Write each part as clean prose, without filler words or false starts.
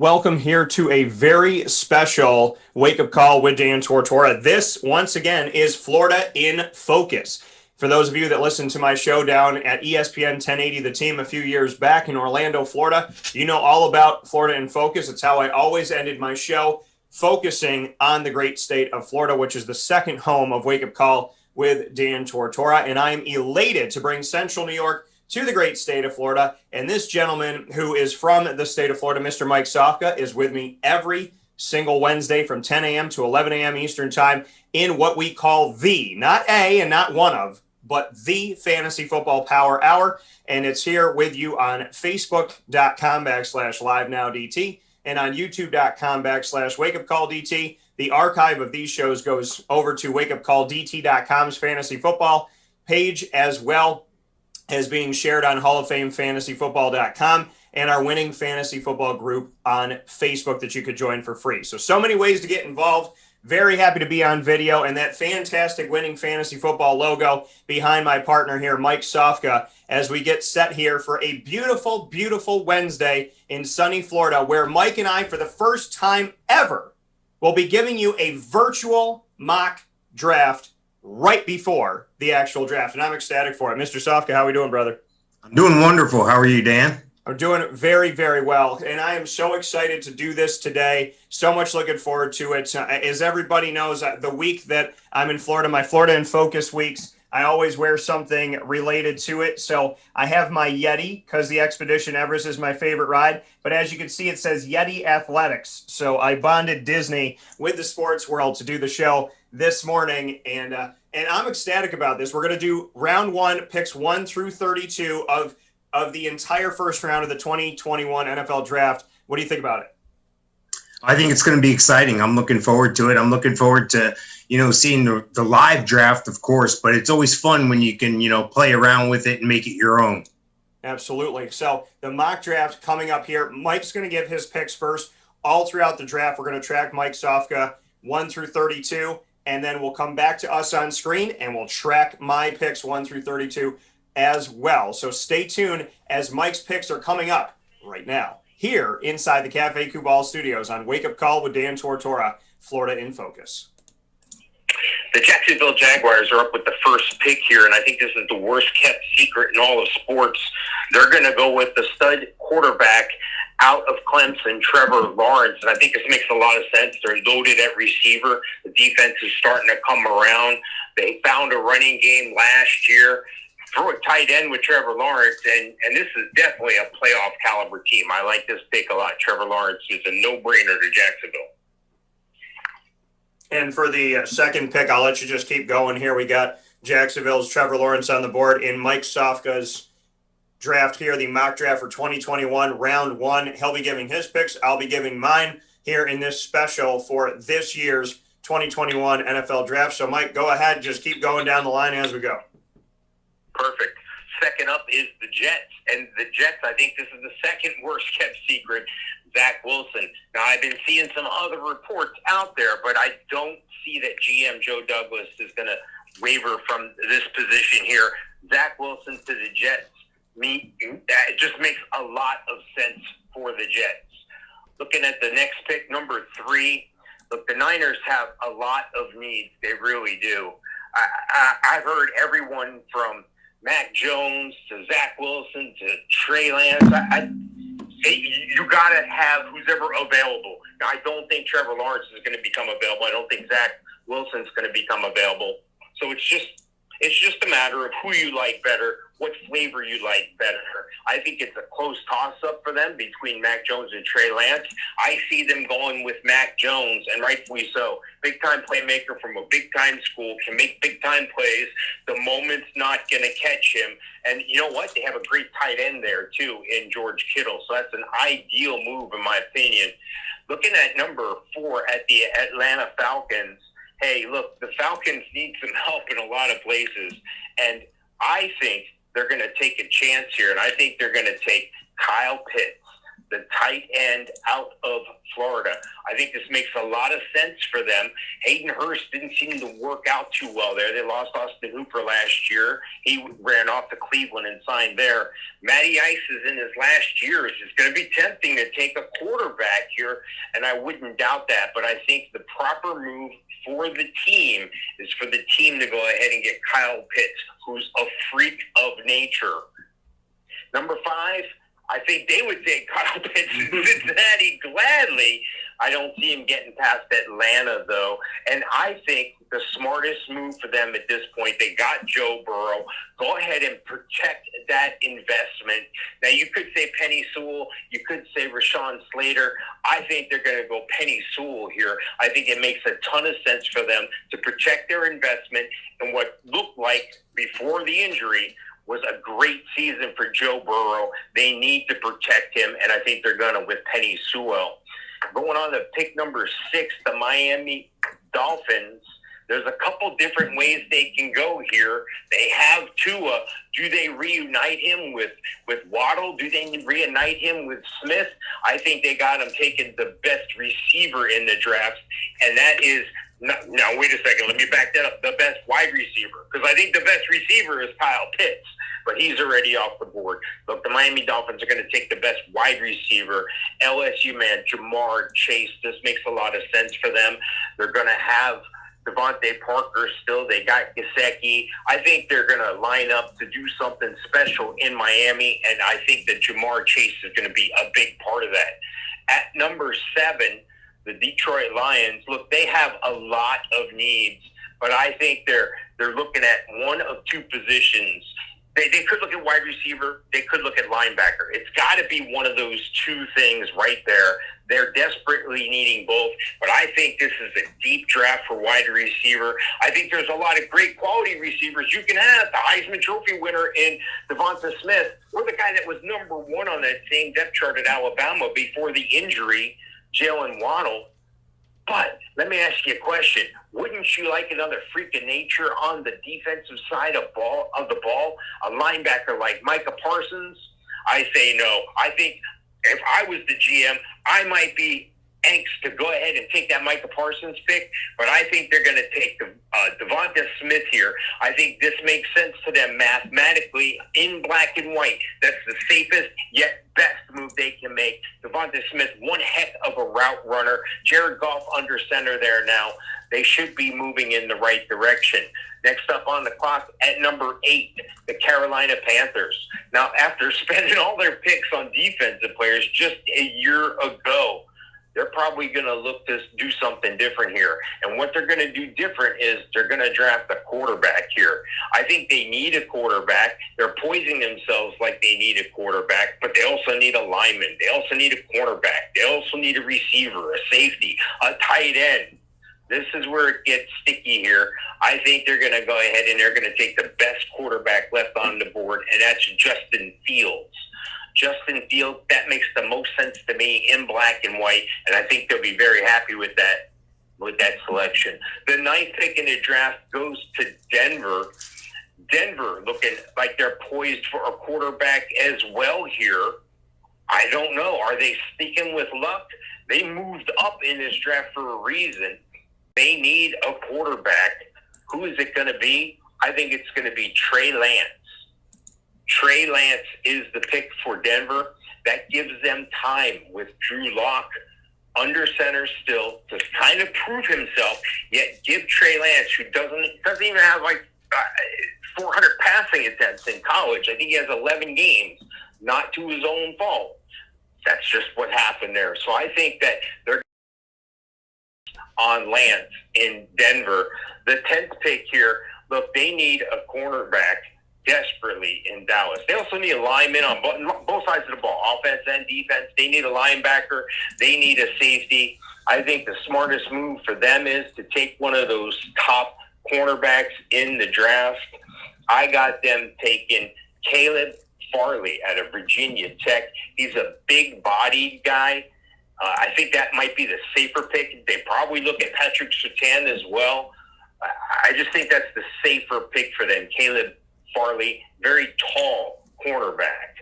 Welcome here to a very special wake-up call with Dan Tortora. This, once again, is Florida in Focus. For those of you that listened to my show down at ESPN 1080 The Team a few years back in Orlando, Florida, you know all about Florida in Focus. It's how I always ended my show, focusing on the great state of Florida, which is the second home of Wake Up Call with Dan Tortora. And I am elated to bring Central New York to the great state of Florida. And this gentleman who is from the state of Florida, Mr. Mike Sofka, is with me every single Wednesday from 10 a.m. to 11 a.m. Eastern time in what we call the, not a and not one of, but the Fantasy Football Power Hour. And it's here with you on Facebook.com/LiveNowDT and on YouTube.com/WakeUpCallDT. The archive of these shows goes over to WakeUpCallDT.com's Fantasy Football page, as well as being shared on Hall of Fame FantasyFootball.com and our Winning Fantasy Football group on Facebook that you could join for free. So many ways to get involved. Very happy to be on video, and that fantastic Winning Fantasy Football logo behind my partner here, Mike Sofka, as we get set here for a beautiful, beautiful Wednesday in sunny Florida, where Mike and I, for the first time ever, will be giving you a virtual mock draft right before the actual draft, and I'm ecstatic for it. Mr. Sofka, how are we doing, brother? I'm doing wonderful. How are you, Dan? I'm doing very, very well, and I am so excited to do this today. So much looking forward to it. As everybody knows, the week that I'm in Florida, my Florida in Focus weeks, I always wear something related to it. So I have my Yeti because the Expedition Everest is my favorite ride. But as you can see, it says Yeti Athletics. So I bonded Disney with the sports world to do the show this morning. And I'm ecstatic about this. We're going to do round one, picks 1 through 32 of the entire first round of the 2021 NFL Draft. What do you think about it? I think it's going to be exciting. I'm looking forward to it. I'm looking forward to, seeing the live draft, of course, but it's always fun when you can, play around with it and make it your own. Absolutely. So the mock draft coming up here. Mike's going to give his picks first. All throughout the draft, we're going to track Mike Sofka 1 through 32, and then we'll come back to us on screen and we'll track my picks 1 through 32 as well. So stay tuned as Mike's picks are coming up right now here inside the Cafe Kubal Studios on Wake Up Call with Dan Tortora, Florida in Focus. The Jacksonville Jaguars are up with the first pick here, and I think this is the worst-kept secret in all of sports. They're going to go with the stud quarterback out of Clemson, Trevor Lawrence, and I think this makes a lot of sense. They're loaded at receiver. The defense is starting to come around. They found a running game last year. Throw a tight end with Trevor Lawrence, and this is definitely a playoff caliber team. I like this pick a lot. Trevor Lawrence is a no-brainer to Jacksonville. And for the second pick, I'll let you just keep going here. We got Jacksonville's Trevor Lawrence on the board in Mike Sofka's draft here, the mock draft for 2021, round one. He'll be giving his picks. I'll be giving mine here in this special for this year's 2021 NFL Draft. So, Mike, go ahead. Just keep going down the line as we go. Perfect. Second up is the Jets. And the Jets, I think this is the second worst kept secret, Zach Wilson. Now, I've been seeing some other reports out there, but I don't see that GM Joe Douglas is going to waver from this position here. Zach Wilson to the Jets, it just makes a lot of sense for the Jets. Looking at the next pick, number 3, look, the Niners have a lot of needs. They really do. I've heard everyone from Mac Jones to Zach Wilson to Trey Lance. You got to have who's ever available. Now, I don't think Trevor Lawrence is going to become available. I don't think Zach Wilson's going to become available. So it's just a matter of who you like better, what flavor you like better. I think it's a close toss-up for them between Mac Jones and Trey Lance. I see them going with Mac Jones, and rightfully so. Big-time playmaker from a big-time school, can make big-time plays. The moment's not going to catch him. And you know what? They have a great tight end there, too, in George Kittle. So that's an ideal move, in my opinion. Looking at number 4 at the Atlanta Falcons, hey, look, the Falcons need some help in a lot of places. And I think they're going to take a chance here, and I think they're going to take Kyle Pitts, the tight end out of Florida. I think this makes a lot of sense for them. Hayden Hurst didn't seem to work out too well there. They lost Austin Hooper last year. He ran off to Cleveland and signed there. Matty Ice is in his last years. It's going to be tempting to take a quarterback here, and I wouldn't doubt that. But I think the proper move for the team is for the team to go ahead and get Kyle Pitts, who's a freak of nature. Number 5, I think they would take Kyle Pitts in Cincinnati gladly. I don't see him getting past Atlanta, though. And I think the smartest move for them at this point, they got Joe Burrow. Go ahead and protect that investment. Now, you could say Penny Sewell. You could say Rashawn Slater. I think they're going to go Penny Sewell here. I think it makes a ton of sense for them to protect their investment and what looked like before the injury was a great season for Joe Burrow. They need to protect him, and I think they're going to with Penny Sewell. Going on to pick number 6, the Miami Dolphins. There's a couple different ways they can go here. They have Tua. Do they reunite him with Waddle? Do they reunite him with Smith? I think they got him taking the best receiver in the draft, and that is now, wait a second. Let me back that up. The best wide receiver. Because I think the best receiver is Kyle Pitts, but he's already off the board. Look, the Miami Dolphins are going to take the best wide receiver. LSU, man, Jamar Chase. This makes a lot of sense for them. They're going to have Devontae Parker still. They got Gesicki. I think they're going to line up to do something special in Miami, and I think that Jamar Chase is going to be a big part of that. At number 7, the Detroit Lions, look, they have a lot of needs, but I think they're looking at one of two positions. They could look at wide receiver. They could look at linebacker. It's got to be one of those two things right there. They're desperately needing both, but I think this is a deep draft for wide receiver. I think there's a lot of great quality receivers you can have. The Heisman Trophy winner in Devonta Smith, or the guy that was number 1 on that same depth chart at Alabama before the injury, Jalen Waddle. But let me ask you a question. Wouldn't you like another freak of nature on the defensive side of the ball? A linebacker like Micah Parsons? I say no. I think if I was the GM, I might be angst to go ahead and take that Micah Parsons pick, but I think they're going to take Devonta Smith here. I think this makes sense to them mathematically in black and white. That's the safest yet best move they can make. Devonta Smith, one heck of a route runner. Jared Goff under center there now. They should be moving in the right direction. Next up on the clock at number 8, the Carolina Panthers. Now, after spending all their picks on defensive players just a year ago, they're probably going to look to do something different here. And what they're going to do different is they're going to draft a quarterback here. I think they need a quarterback. They're poisoning themselves like they need a quarterback, but they also need a lineman. They also need a cornerback. They also need a receiver, a safety, a tight end. This is where it gets sticky here. I think they're going to go ahead and they're going to take the best quarterback left on the board, and that's Justin Fields. Justin Fields, that makes the most sense to me in black and white, and I think they'll be very happy with that selection. The 9th pick in the draft goes to Denver. Denver looking like they're poised for a quarterback as well here. I don't know. Are they sticking with luck? They moved up in this draft for a reason. They need a quarterback. Who is it going to be? I think it's going to be Trey Lance. Trey Lance is the pick for Denver. That gives them time with Drew Lock under center still to kind of prove himself, yet give Trey Lance, who doesn't even have like 400 passing attempts in college. I think he has 11 games, not to his own fault. That's just what happened there. So I think that they're on Lance in Denver. The 10th pick here, look, they need a cornerback desperately in Dallas. They also need a lineman on both sides of the ball, offense and defense. They need a linebacker. They need a safety. I think the smartest move for them is to take one of those top cornerbacks in the draft. I got them taking Caleb Farley out of Virginia Tech. He's a big-bodied guy. I think that might be the safer pick. They probably look at Patrick Surtain as well. I just think that's the safer pick for them. Caleb Farley, very tall cornerback.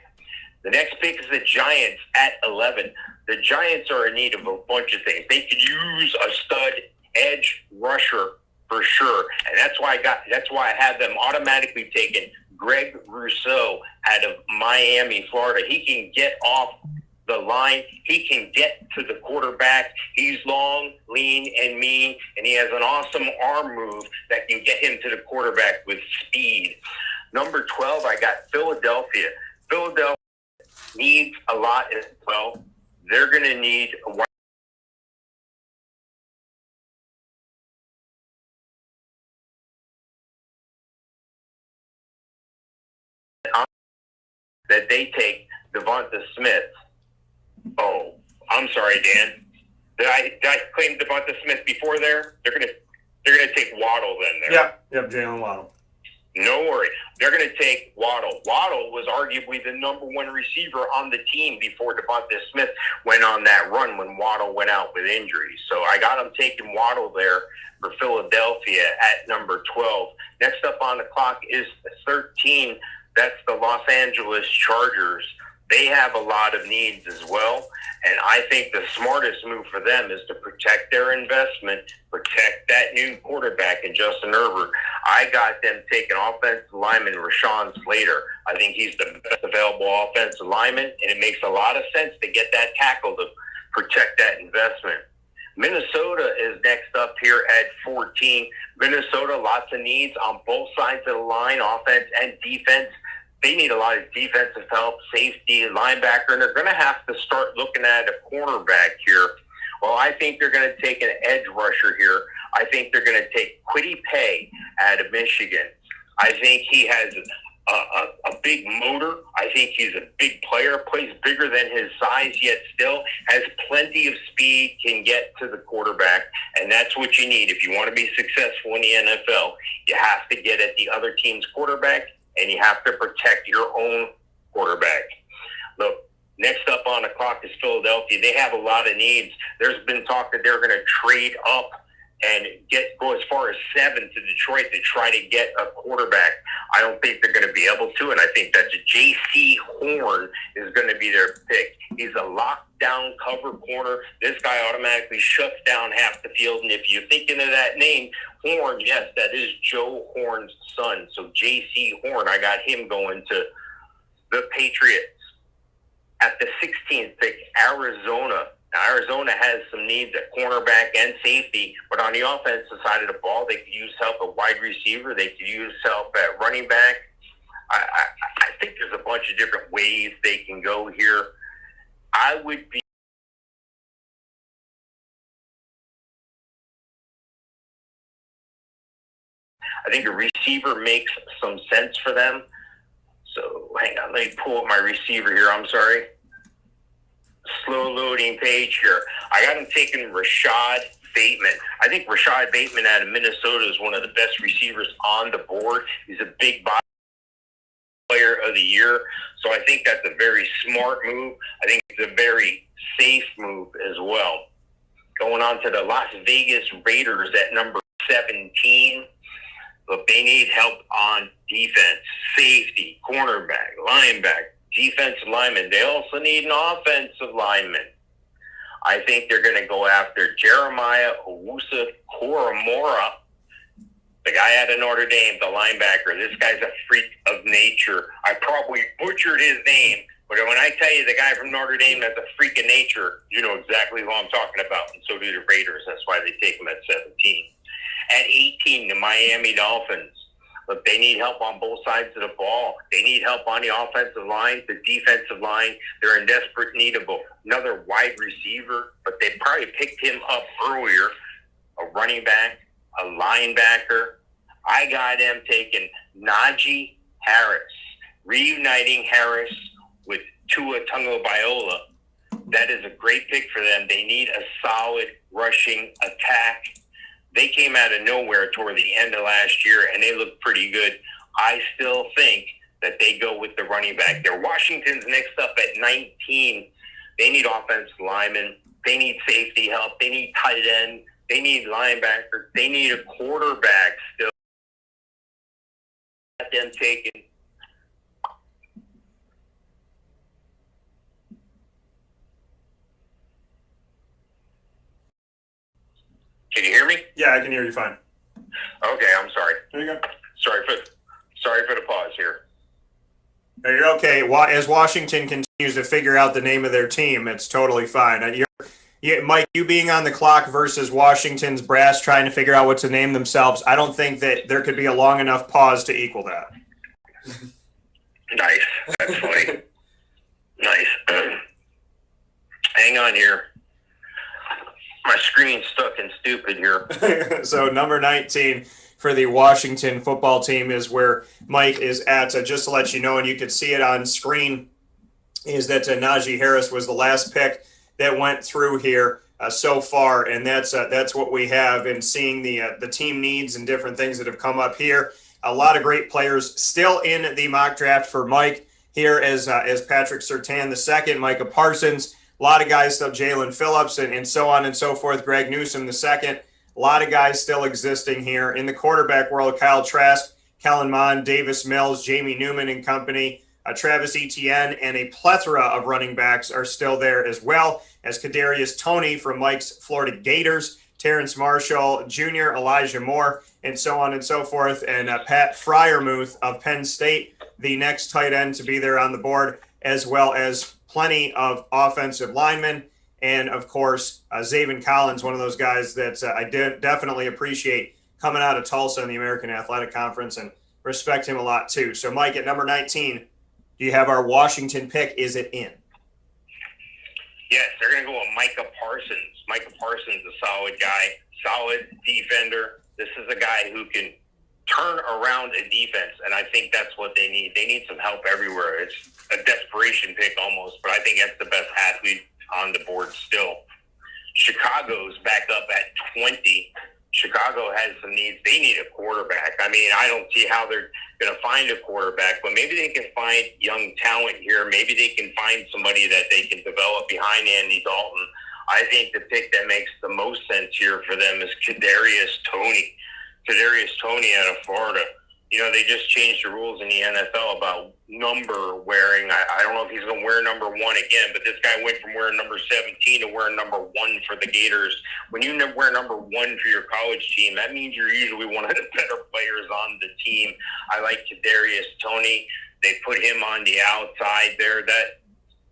The next pick is the Giants at 11. The Giants are in need of a bunch of things. They could use a stud edge rusher for sure, and that's why I have them automatically taking Greg Rousseau out of Miami, Florida. He can get off the line. He can get to the quarterback. He's long, lean, and mean, and he has an awesome arm move that can get him to the quarterback with speed. Number 12, I got Philadelphia. Philadelphia needs a lot as well. They're going to need a wide that they take Devonta Smith. Oh, I'm sorry, Dan. Did I claim Devonta Smith before there? They're gonna take Waddle then there. Yep, Jalen Waddle. No worry. They're going to take Waddle. Waddle was arguably the number one receiver on the team before Devonta Smith went on that run when Waddle went out with injuries. So I got him taking Waddle there for Philadelphia at number 12. Next up on the clock is 13. That's the Los Angeles Chargers. They have a lot of needs as well, and I think the smartest move for them is to protect their investment, protect that new quarterback in Justin Herbert. I got them taking offensive lineman Rashawn Slater. I think he's the best available offensive lineman, and it makes a lot of sense to get that tackle to protect that investment. Minnesota is next up here at 14. Minnesota, lots of needs on both sides of the line, offense and defense. They need a lot of defensive help, safety, linebacker, and they're going to have to start looking at a cornerback here. Well, I think they're going to take an edge rusher here. I think they're going to take Kwity Paye out of Michigan. I think he has a big motor. I think he's a big player, plays bigger than his size, yet still has plenty of speed, can get to the quarterback, and that's what you need. If you want to be successful in the NFL, you have to get at the other team's quarterback, and you have to protect your own quarterback. Look, next up on the clock is Philadelphia. They have a lot of needs. There's been talk that they're going to trade up and go as far as 7 to Detroit to try to get a quarterback. I don't think they're going to be able to, and I think that J.C. Horn is going to be their pick. He's a lockdown cover corner. This guy automatically shuts down half the field, and if you're thinking of that name, Horn, yes, that is Joe Horn's son. So J.C. Horn, I got him going to the Patriots. At the 16th pick, Arizona. Now, Arizona has some needs at cornerback and safety, but on the offensive side of the ball, they could use help at wide receiver. They could use help at running back. I think there's a bunch of different ways they can go here. I think a receiver makes some sense for them. So hang on, let me pull up my receiver here. I'm sorry. Slow loading page here. I got him taking Rashad Bateman. I think Rashad Bateman out of Minnesota is one of the best receivers on the board. He's a big body player of the year. So I think that's a very smart move. I think it's a very safe move as well. Going on to the Las Vegas Raiders at number 17. But they need help on defense, safety, cornerback, linebacker, defensive lineman. They also need an offensive lineman. I think they're going to go after Jeremiah Owusu-Koramoah, the guy out of Notre Dame, the linebacker. This guy's a freak of nature. I probably butchered his name, but when I tell you the guy from Notre Dame that's a freak of nature, you know exactly who I'm talking about, and so do the Raiders. That's why they take him at 17. At 18, the Miami Dolphins. Look, they need help on both sides of the ball. They need help on the offensive line, the defensive line. They're in desperate need of another wide receiver, but they probably picked him up earlier, a running back, a linebacker. I got them taking Najee Harris, reuniting Harris with Tua Tagovailoa. That is a great pick for them. They need a solid rushing attack. They came out of nowhere toward the end of last year, and they looked pretty good. I still think that they go with the running back there. Washington's next up at 19. They need offensive linemen. They need safety help. They need tight end. They need linebackers. They need a quarterback still. Them taking Can you hear me? Yeah, I can hear you fine. Okay, I'm sorry. There you go. Sorry for the pause here. You're okay. As Washington continues to figure out the name of their team, it's totally fine. Mike, you being on the clock versus Washington's brass trying to figure out what to name themselves, I don't think that there could be a long enough pause to equal that. Nice. That's funny. Nice. Hang on here. My screen's stuck and stupid here. So number 19 for the Washington football team is where Mike is at. Just to let you know, and you could see it on screen, is that Najee Harris was the last pick that went through here so far, and that's what we have. And seeing the team needs and different things that have come up here, a lot of great players still in the mock draft for Mike here as Patrick Surtain II, Micah Parsons, a lot of guys still, Jalen Phillips, and so on and so forth, Greg Newsome II. A lot of guys still existing here. In the quarterback world, Kyle Trask, Kellen Mond, Davis Mills, Jamie Newman and company, Travis Etienne, and a plethora of running backs are still there, as well as Kadarius Toney from Mike's Florida Gators, Terence Marshall Jr., Elijah Moore, and so on and so forth, and Pat Freiermuth of Penn State, the next tight end to be there on the board, as well as plenty of offensive linemen. And, of course, Zaven Collins, one of those guys that I definitely appreciate coming out of Tulsa in the American Athletic Conference and respect him a lot, too. So, Mike, at number 19, do you have our Washington pick? Is it in? Yes, they're going to go with Micah Parsons. Micah Parsons, a solid guy, solid defender. This is a guy who can turn around a defense, and I think that's what they need. They need some help everywhere. It's a desperation pick almost, but I think that's the best athlete on the board still. Chicago's back up at 20. Chicago has some needs. They need a quarterback. I mean, I don't see how they're going to find a quarterback, but maybe they can find young talent here. Maybe they can find somebody that they can develop behind Andy Dalton. I think the pick that makes the most sense here for them is Kadarius Toney. Kadarius Toney out of Florida. You know, they just changed the rules in the NFL about number wearing. I don't know if he's going to wear number 1 again, but this guy went from wearing number 17 to wearing number 1 for the Gators. When you wear number 1 for your college team, that means you're usually one of the better players on the team. I like Kadarius Toney. They put him on the outside there. That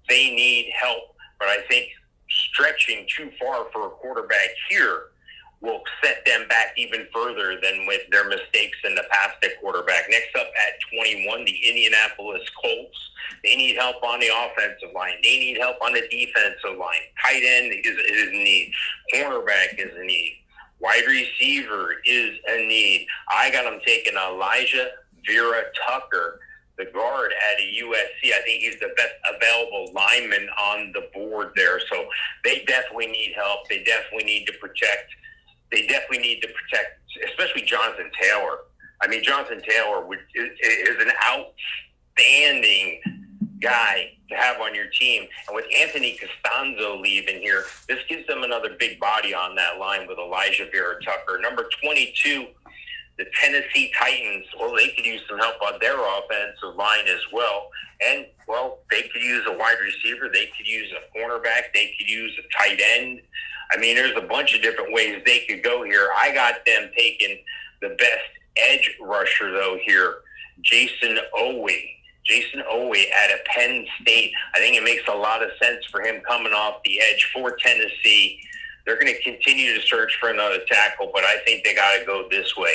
they need help, but I think stretching too far for a quarterback here will set them back even further than with their mistakes in the past at quarterback. Next up at 21, the Indianapolis Colts. They need help on the offensive line. They need help on the defensive line. Tight end is a need. Cornerback is a need. Wide receiver is a need. I got them taking Elijah Vera Tucker, the guard at a USC. I think he's the best available lineman on the board there. So they definitely need help. They definitely need to protect. Especially Jonathan Taylor. I mean, Jonathan Taylor is an outstanding guy to have on your team. And with Anthony Costanzo leaving here, this gives them another big body on that line with Elijah Vera Tucker. Number 22, the Tennessee Titans. Well, they could use some help on their offensive line as well. And, well, they could use a wide receiver. They could use a cornerback. They could use a tight end. I mean, there's a bunch of different ways they could go here. I got them taking the best edge rusher, though, here, Jason Owe. Jason Owe out of Penn State. I think it makes a lot of sense for him coming off the edge for Tennessee. They're going to continue to search for another tackle, but I think they got to go this way.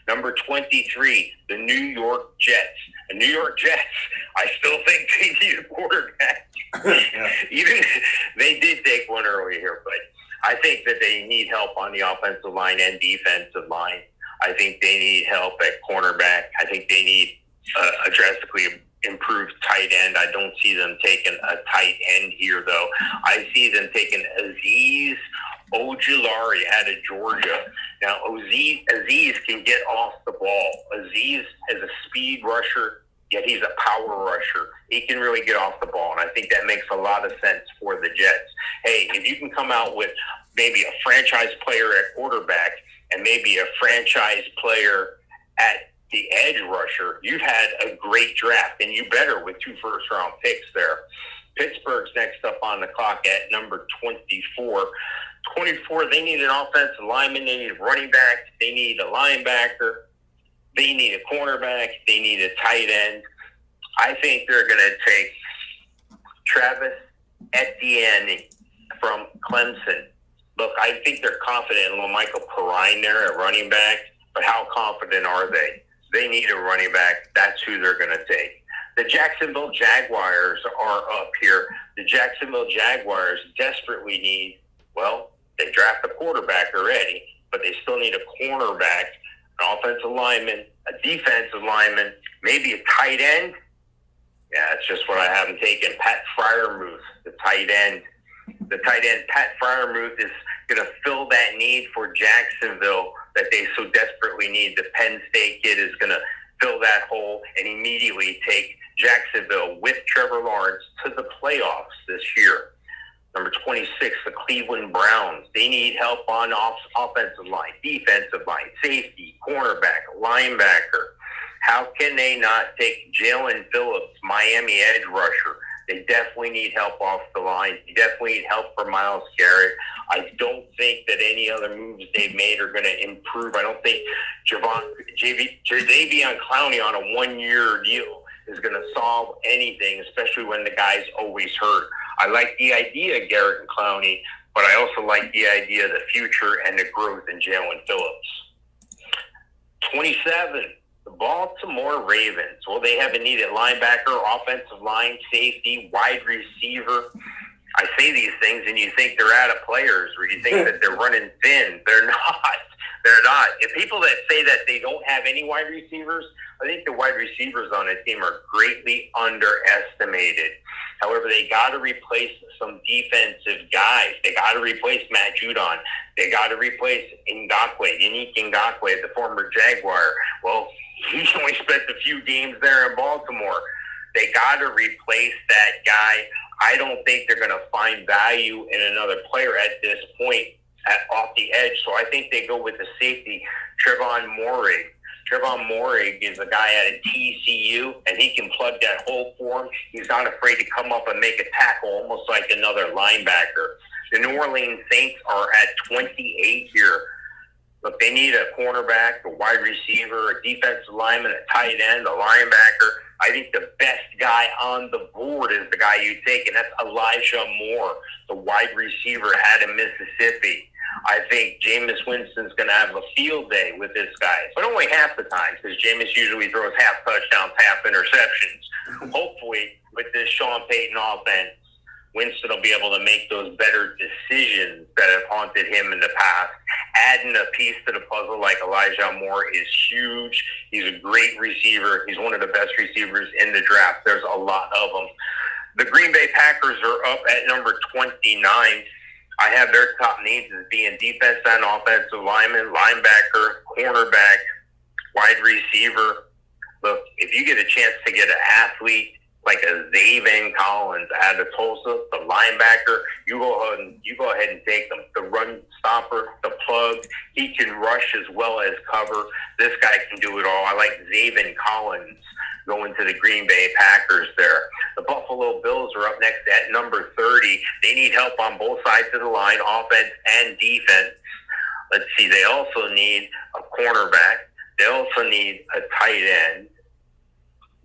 Number 23, the New York Jets. The New York Jets, I still think they need a quarterback. Even they did take one earlier here, but I think that they need help on the offensive line and defensive line. I think they need help at cornerback. I think they need a drastically improved tight end. I don't see them taking a tight end here, though. I see them taking Azeez Ojulari out of Georgia. Now, Azeez can get off the ball. Azeez is a speed rusher, yet he's a power rusher. He can really get off the ball, and I think that makes a lot of sense for the Jets. Hey, if you can come out with maybe a franchise player at quarterback and maybe a franchise player at the edge rusher, you've had a great draft, and you better with 2 first-round picks there. Pittsburgh's next up on the clock at number 24. 24, they need an offensive lineman. They need a running back. They need a linebacker. They need a cornerback. They need a tight end. I think they're going to take Travis Etienne from Clemson. Look, I think they're confident in Michael Perrine there at running back, but how confident are they? They need a running back. That's who they're going to take. The Jacksonville Jaguars are up here. The Jacksonville Jaguars desperately need, well, they draft a quarterback already, but they still need a cornerback, an offensive lineman, a defensive lineman, maybe a tight end. Yeah, that's just what I haven't taken. Pat Freiermuth, the tight end. The tight end, Pat Freiermuth, is going to fill that need for Jacksonville that they so desperately need. The Penn State kid is going to fill that hole and immediately take Jacksonville with Trevor Lawrence to the playoffs this year. Number 26, the Cleveland Browns. They need help on offensive line, defensive line, safety, cornerback, linebacker. How can they not take Jalen Phillips, Miami edge rusher? They definitely need help off the line. They definitely need help for Myles Garrett. I don't think that any other moves they've made are going to improve. I don't think Jadeveon Clowney on a one-year deal is going to solve anything, especially when the guy's always hurt. I like the idea of Garrett and Clowney, but I also like the idea of the future and the growth in Jalen Phillips. 27, the Baltimore Ravens. Well, they have a needed linebacker, offensive line, safety, wide receiver. I say these things and you think they're out of players, or you think that they're running thin. They're not. They're not. If people that say that they don't have any wide receivers, I think the wide receivers on the team are greatly underestimated. However, they got to replace some defensive guys. They got to replace Matt Judon. They got to replace Yannick Ngakoue, the former Jaguar. Well, he's only spent a few games there in Baltimore. They got to replace that guy. I don't think they're going to find value in another player at this point off the edge. So I think they go with the safety, Trevon Morig. Trevon Morig is a guy out of TCU, and he can plug that hole for him. He's not afraid to come up and make a tackle, almost like another linebacker. The New Orleans Saints are at 28 here. Look, they need a cornerback, a wide receiver, a defensive lineman, a tight end, a linebacker. I think the best guy on the board is the guy you take, and that's Elijah Moore, the wide receiver out of Mississippi. I think Jameis Winston's going to have a field day with this guy, but only half the time, because Jameis usually throws half touchdowns, half interceptions. Hopefully, with this Sean Payton offense, Winston will be able to make those better decisions that have haunted him in the past. Adding a piece to the puzzle like Elijah Moore is huge. He's a great receiver. He's one of the best receivers in the draft. There's a lot of them. The Green Bay Packers are up at number 29. I have their top needs as being defense and offensive lineman, linebacker, cornerback, wide receiver. Look, if you get a chance to get an athlete like a Zaven Collins out of Tulsa, the linebacker, you go ahead and take them. The run stopper, the plug, he can rush as well as cover. This guy can do it all. I like Zaven Collins going to the Green Bay Packers there. The Buffalo Bills are up next at number 30. They need help on both sides of the line, offense and defense. Let's see, they also need a cornerback. They also need a tight end.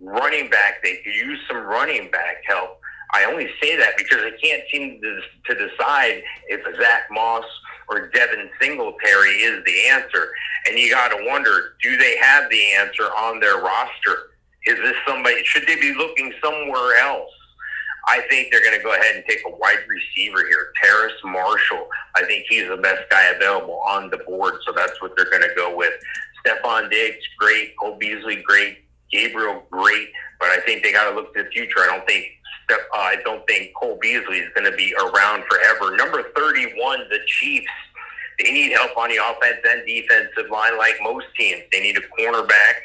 Running back, they could use some running back help. I only say that because I can't seem to decide if Zach Moss or Devin Singletary is the answer. And you got to wonder, do they have the answer on their roster? Is this somebody, should they be looking somewhere else? I think they're going to go ahead and take a wide receiver here, Terence Marshall. I think he's the best guy available on the board, so that's what they're going to go with. Stephon Diggs, great. Cole Beasley, great. Gabriel, great. But I think they got to look to the future. I don't think Cole Beasley is going to be around forever. Number 31, the Chiefs. They need help on the offense and defensive line like most teams. They need a cornerback.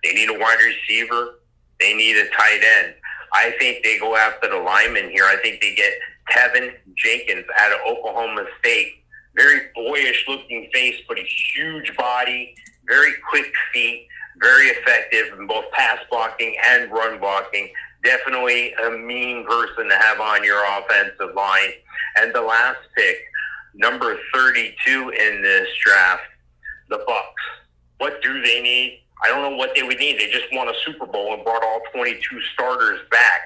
They need a wide receiver. They need a tight end. I think they go after the lineman here. I think they get Tevin Jenkins out of Oklahoma State. Very boyish-looking face, but a huge body, very quick feet, very effective in both pass blocking and run blocking. Definitely a mean person to have on your offensive line. And the last pick, number 32 in this draft, the Bucs. What do they need? I don't know what they would need. They just won a Super Bowl and brought all 22 starters back.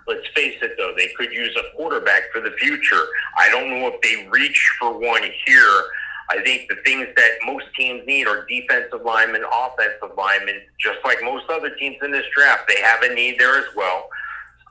Let's face it, though, they could use a quarterback for the future. I don't know if they reach for one here. I think the things that most teams need are defensive linemen, offensive linemen, just like most other teams in this draft. They have a need there as well.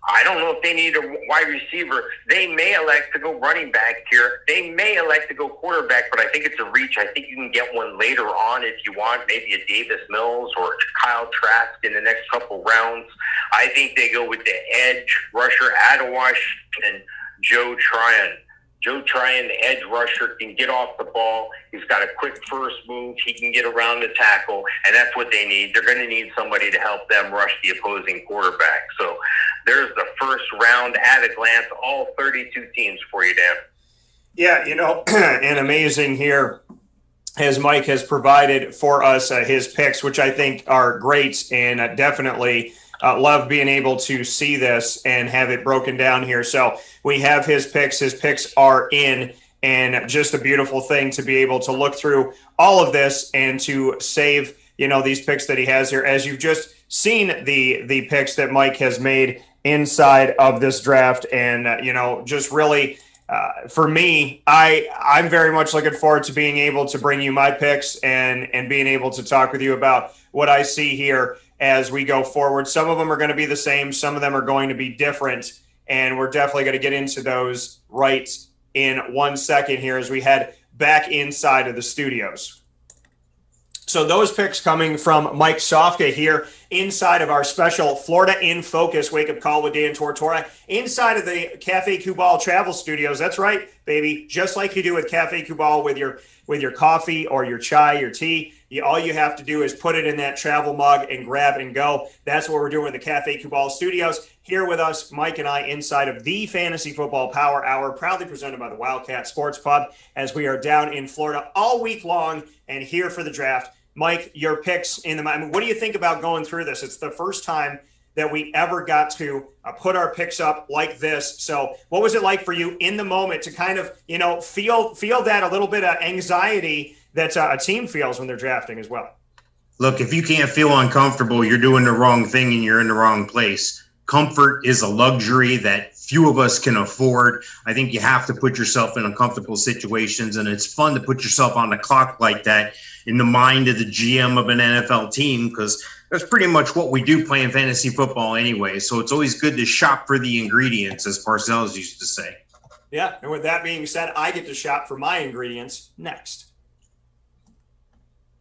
I don't know if they need a wide receiver. They may elect to go running back here. They may elect to go quarterback, but I think it's a reach. I think you can get one later on if you want, maybe a Davis Mills or Kyle Trask in the next couple rounds. I think they go with the edge rusher out of Washington, Joe Tryon. Joe Tryon, the edge rusher, can get off the ball. He's got a quick first move. He can get around the tackle, and that's what they need. They're going to need somebody to help them rush the opposing quarterback. So there's the first round at a glance, all 32 teams for you, Dan. Yeah, and amazing here as Mike has provided for us his picks, which I think are great, and definitely love being able to see this and have it broken down here. So we have his picks. His picks are in, and just a beautiful thing to be able to look through all of this and to save, these picks that he has here. As you've just seen the picks that Mike has made inside of this draft, and, just really for me, I'm very much looking forward to being able to bring you my picks and being able to talk with you about what I see here as we go forward. Some of them are going to be the same. Some of them are going to be different. And we're definitely going to get into those right in 1 second here as we head back inside of the studios. So those picks coming from Mike Sofka here inside of our special Florida in Focus wake-up call with Dan Tortora inside of the Cafe Cubal travel studios. That's right, baby. Just like you do with Cafe Cubal with your coffee or your chai, your tea. All you have to do is put it in that travel mug and grab and go. That's what we're doing with the Cafe Cubal Studios. Here with us, Mike and I, inside of the Fantasy Football Power Hour, proudly presented by the Wildcat Sports Pub, as we are down in Florida all week long and here for the draft. Mike, your picks what do you think about going through this? It's the first time that we ever got to put our picks up like this. So what was it like for you in the moment to kind of, feel that a little bit of anxiety that a team feels when they're drafting as well? Look, if you can't feel uncomfortable, you're doing the wrong thing and you're in the wrong place. Comfort is a luxury that few of us can afford. I think you have to put yourself in uncomfortable situations, and it's fun to put yourself on the clock like that in the mind of the GM of an NFL team, because that's pretty much what we do playing fantasy football anyway. So it's always good to shop for the ingredients, as Parcells used to say. Yeah, and with that being said, I get to shop for my ingredients next.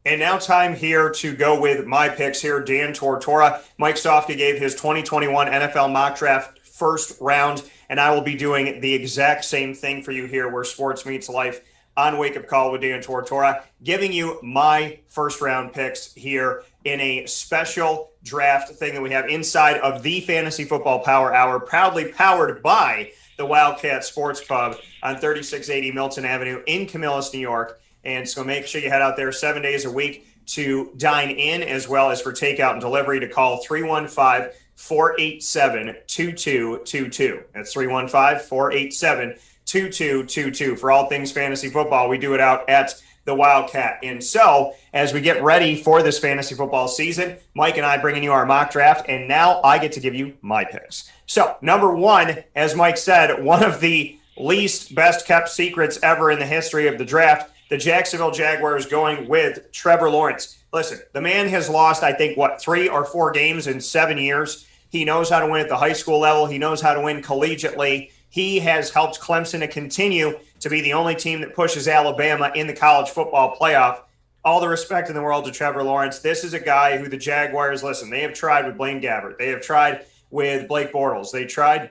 And now time here to go with my picks here. Dan Tortora. Mike Sofka gave his 2021 NFL mock draft first round, and I will be doing the exact same thing for you here where sports meets life on Wake Up Call with Dan Tortora, giving you my first round picks here in a special draft thing that we have inside of the Fantasy Football Power Hour, proudly powered by the Wildcat Sports Pub on 3680 Milton Avenue in Camillus, New York. And so make sure you head out there 7 days a week to dine in, as well as for takeout and delivery, to call 315-487-2222. That's 315-487-2222 for all things fantasy football. We do it out at the Wildcat. And so as we get ready for this fantasy football season, Mike and I bringing you our mock draft, and now I get to give you my picks. So number one, as Mike said, one of the least best kept secrets ever in the history of the draft, the Jacksonville Jaguars going with Trevor Lawrence. Listen, the man has lost, I think, 3 or 4 games in 7 years. He knows how to win at the high school level. He knows how to win collegiately. He has helped Clemson to continue to be the only team that pushes Alabama in the college football playoff. All the respect in the world to Trevor Lawrence. This is a guy who the Jaguars, listen, they have tried with Blaine Gabbert. They have tried with Blake Bortles. They tried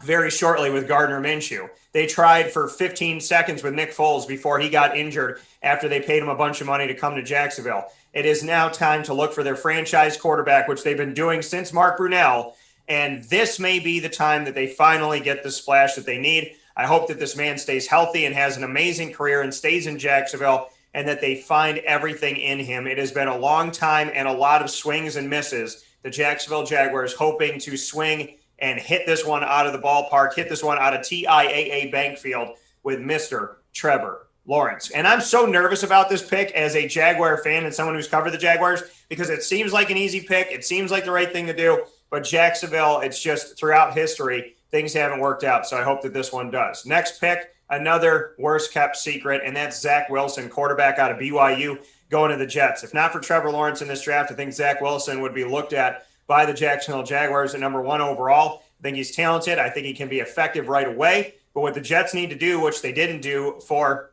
very shortly with Gardner Minshew. They tried for 15 seconds with Nick Foles before he got injured after they paid him a bunch of money to come to Jacksonville. It is now time to look for their franchise quarterback, which they've been doing since Mark Brunell, and this may be the time that they finally get the splash that they need. I hope that this man stays healthy and has an amazing career and stays in Jacksonville, and that they find everything in him. It has been a long time and a lot of swings and misses the Jacksonville Jaguars, hoping to swing and hit this one out of the ballpark, hit this one out of TIAA Bank Field with Mr. Trevor Lawrence. And I'm so nervous about this pick as a Jaguar fan and someone who's covered the Jaguars because it seems like an easy pick. It seems like the right thing to do. But Jacksonville, it's just throughout history, things haven't worked out. So I hope that this one does. Next pick, another worst-kept secret, and that's Zach Wilson, quarterback out of BYU, going to the Jets. If not for Trevor Lawrence in this draft, I think Zach Wilson would be looked at by the Jacksonville Jaguars at number 1 overall. I think he's talented. I think he can be effective right away. But what the Jets need to do, which they didn't do for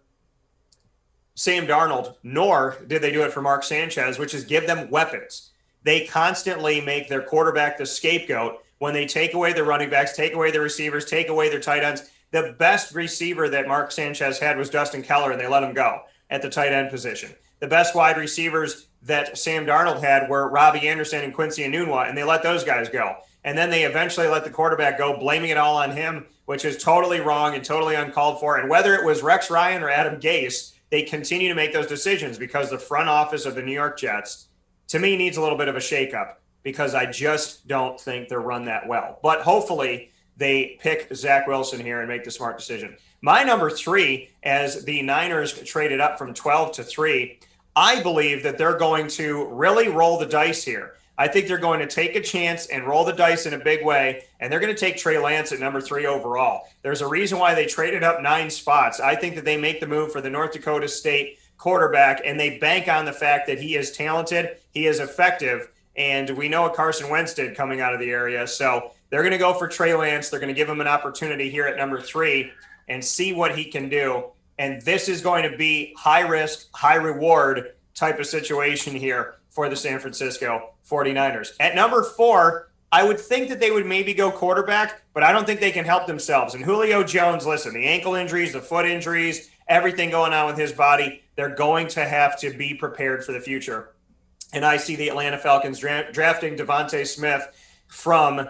Sam Darnold, nor did they do it for Mark Sanchez, which is give them weapons. They constantly make their quarterback the scapegoat when they take away their running backs, take away their receivers, take away their tight ends. The best receiver that Mark Sanchez had was Justin Keller, and they let him go at the tight end position. The best wide receivers that Sam Darnold had were Robbie Anderson and Quincy Enunwa, and they let those guys go. And then they eventually let the quarterback go, blaming it all on him, which is totally wrong and totally uncalled for. And whether it was Rex Ryan or Adam Gase, they continue to make those decisions because the front office of the New York Jets, to me, needs a little bit of a shakeup because I just don't think they're run that well. But hopefully they pick Zach Wilson here and make the smart decision. My number 3, as the Niners traded up from 12 to 3, I believe that they're going to really roll the dice here. I think they're going to take a chance and roll the dice in a big way, and they're going to take Trey Lance at number 3 overall. There's a reason why they traded up 9 spots. I think that they make the move for the North Dakota State quarterback, and they bank on the fact that he is talented, he is effective, and we know what Carson Wentz did coming out of the area. So they're going to go for Trey Lance. They're going to give him an opportunity here at number 3 and see what he can do. And this is going to be high risk, high reward type of situation here for the San Francisco 49ers. At number 4, I would think that they would maybe go quarterback, but I don't think they can help themselves. And Julio Jones, listen, the ankle injuries, the foot injuries, everything going on with his body, they're going to have to be prepared for the future. And I see the Atlanta Falcons drafting Devontae Smith from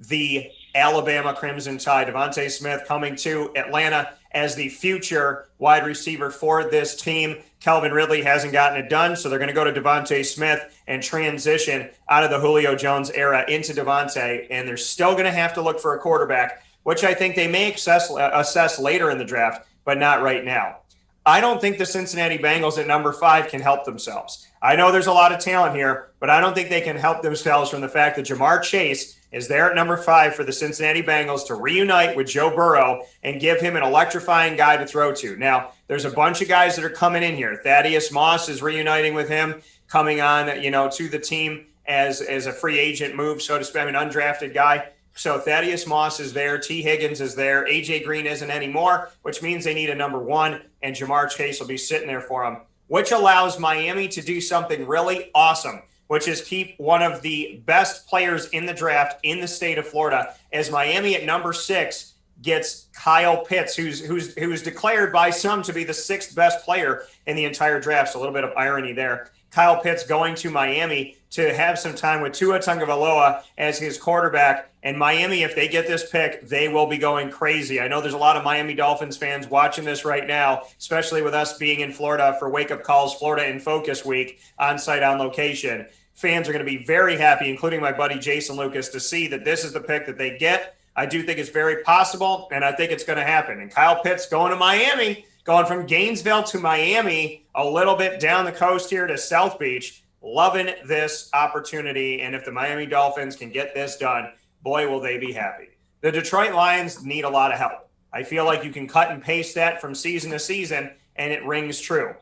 the Alabama Crimson Tide. Devontae Smith coming to Atlanta as the future wide receiver for this team. Calvin Ridley hasn't gotten it done, so they're going to go to Devontae Smith and transition out of the Julio Jones era into Devontae, and they're still going to have to look for a quarterback, which I think they may assess later in the draft, but not right now. I don't think the Cincinnati Bengals at number 5 can help themselves. I know there's a lot of talent here, but I don't think they can help themselves from the fact that Jamar Chase is there at number 5 for the Cincinnati Bengals to reunite with Joe Burrow and give him an electrifying guy to throw to. Now, there's a bunch of guys that are coming in here. Thaddeus Moss is reuniting with him, coming on, to the team as a free agent move, so to speak, an undrafted guy. So Thaddeus Moss is there. T. Higgins is there. A.J. Green isn't anymore, which means they need a number 1, and Jamar Chase will be sitting there for them, which allows Miami to do something really awesome, which is keep one of the best players in the draft in the state of Florida, as Miami at number 6 gets Kyle Pitts, who's declared by some to be the 6th best player in the entire draft. So a little bit of irony there. Kyle Pitts going to Miami to have some time with Tua Tagovailoa as his quarterback. And Miami, if they get this pick, they will be going crazy. I know there's a lot of Miami Dolphins fans watching this right now, especially with us being in Florida for Wake Up Calls Florida in Focus Week, on site, on location. Fans are going to be very happy, including my buddy Jason Lucas, to see that this is the pick that they get. I do think it's very possible, and I think it's going to happen. And Kyle Pitts going to Miami, going from Gainesville to Miami, a little bit down the coast here to South Beach. Loving this opportunity, and if the Miami Dolphins can get this done, boy, will they be happy. The Detroit Lions need a lot of help. I feel like you can cut and paste that from season to season, and it rings true.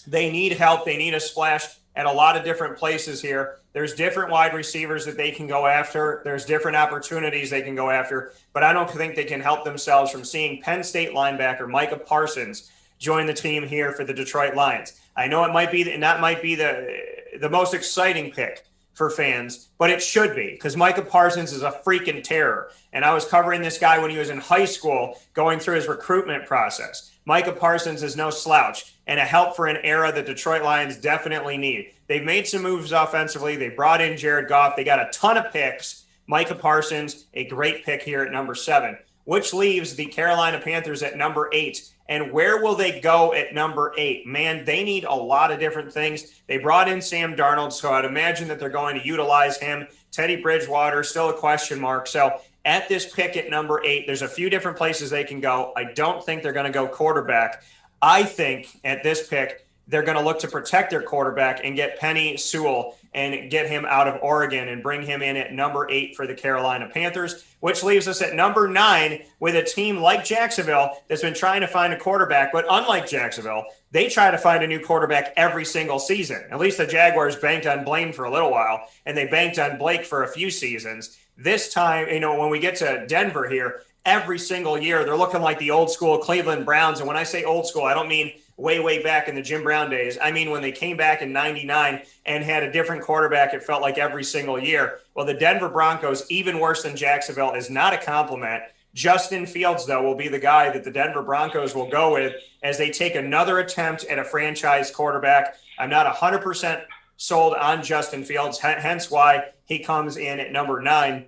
They need help. They need a splash at a lot of different places here. There's different wide receivers that they can go after. There's different opportunities they can go after, but I don't think they can help themselves from seeing Penn State linebacker Micah Parsons join the team here for the Detroit Lions. I know it might be the most exciting pick for fans, but it should be, because Micah Parsons is a freaking terror. And I was covering this guy when he was in high school, going through his recruitment process. Micah Parsons is no slouch, and a help for an era that Detroit Lions definitely need. They've made some moves offensively. They brought in Jared Goff. They got a ton of picks. Micah Parsons, a great pick here at number 7. which leaves the Carolina Panthers at number 8. And where will they go at number 8? Man, they need a lot of different things. They brought in Sam Darnold, so I'd imagine that they're going to utilize him. Teddy Bridgewater, still a question mark. So at this pick at number 8, there's a few different places they can go. I don't think they're going to go quarterback. I think at this pick, they're going to look to protect their quarterback and get Penei Sewell and get him out of Oregon and bring him in at number 8 for the Carolina Panthers, which leaves us at number 9 with a team like Jacksonville that's been trying to find a quarterback. But unlike Jacksonville, they try to find a new quarterback every single season. At least the Jaguars banked on Blaine for a little while, and they banked on Blake for a few seasons. This time, when we get to Denver here, every single year, they're looking like the old school Cleveland Browns. And when I say old school, I don't mean way back in the Jim Brown days. I mean, when they came back in 99 and had a different quarterback, it felt like every single year. Well, the Denver Broncos, even worse than Jacksonville, is not a compliment. Justin Fields, though, will be the guy that the Denver Broncos will go with as they take another attempt at a franchise quarterback. I'm not 100% sold on Justin Fields, hence why he comes in at number 9.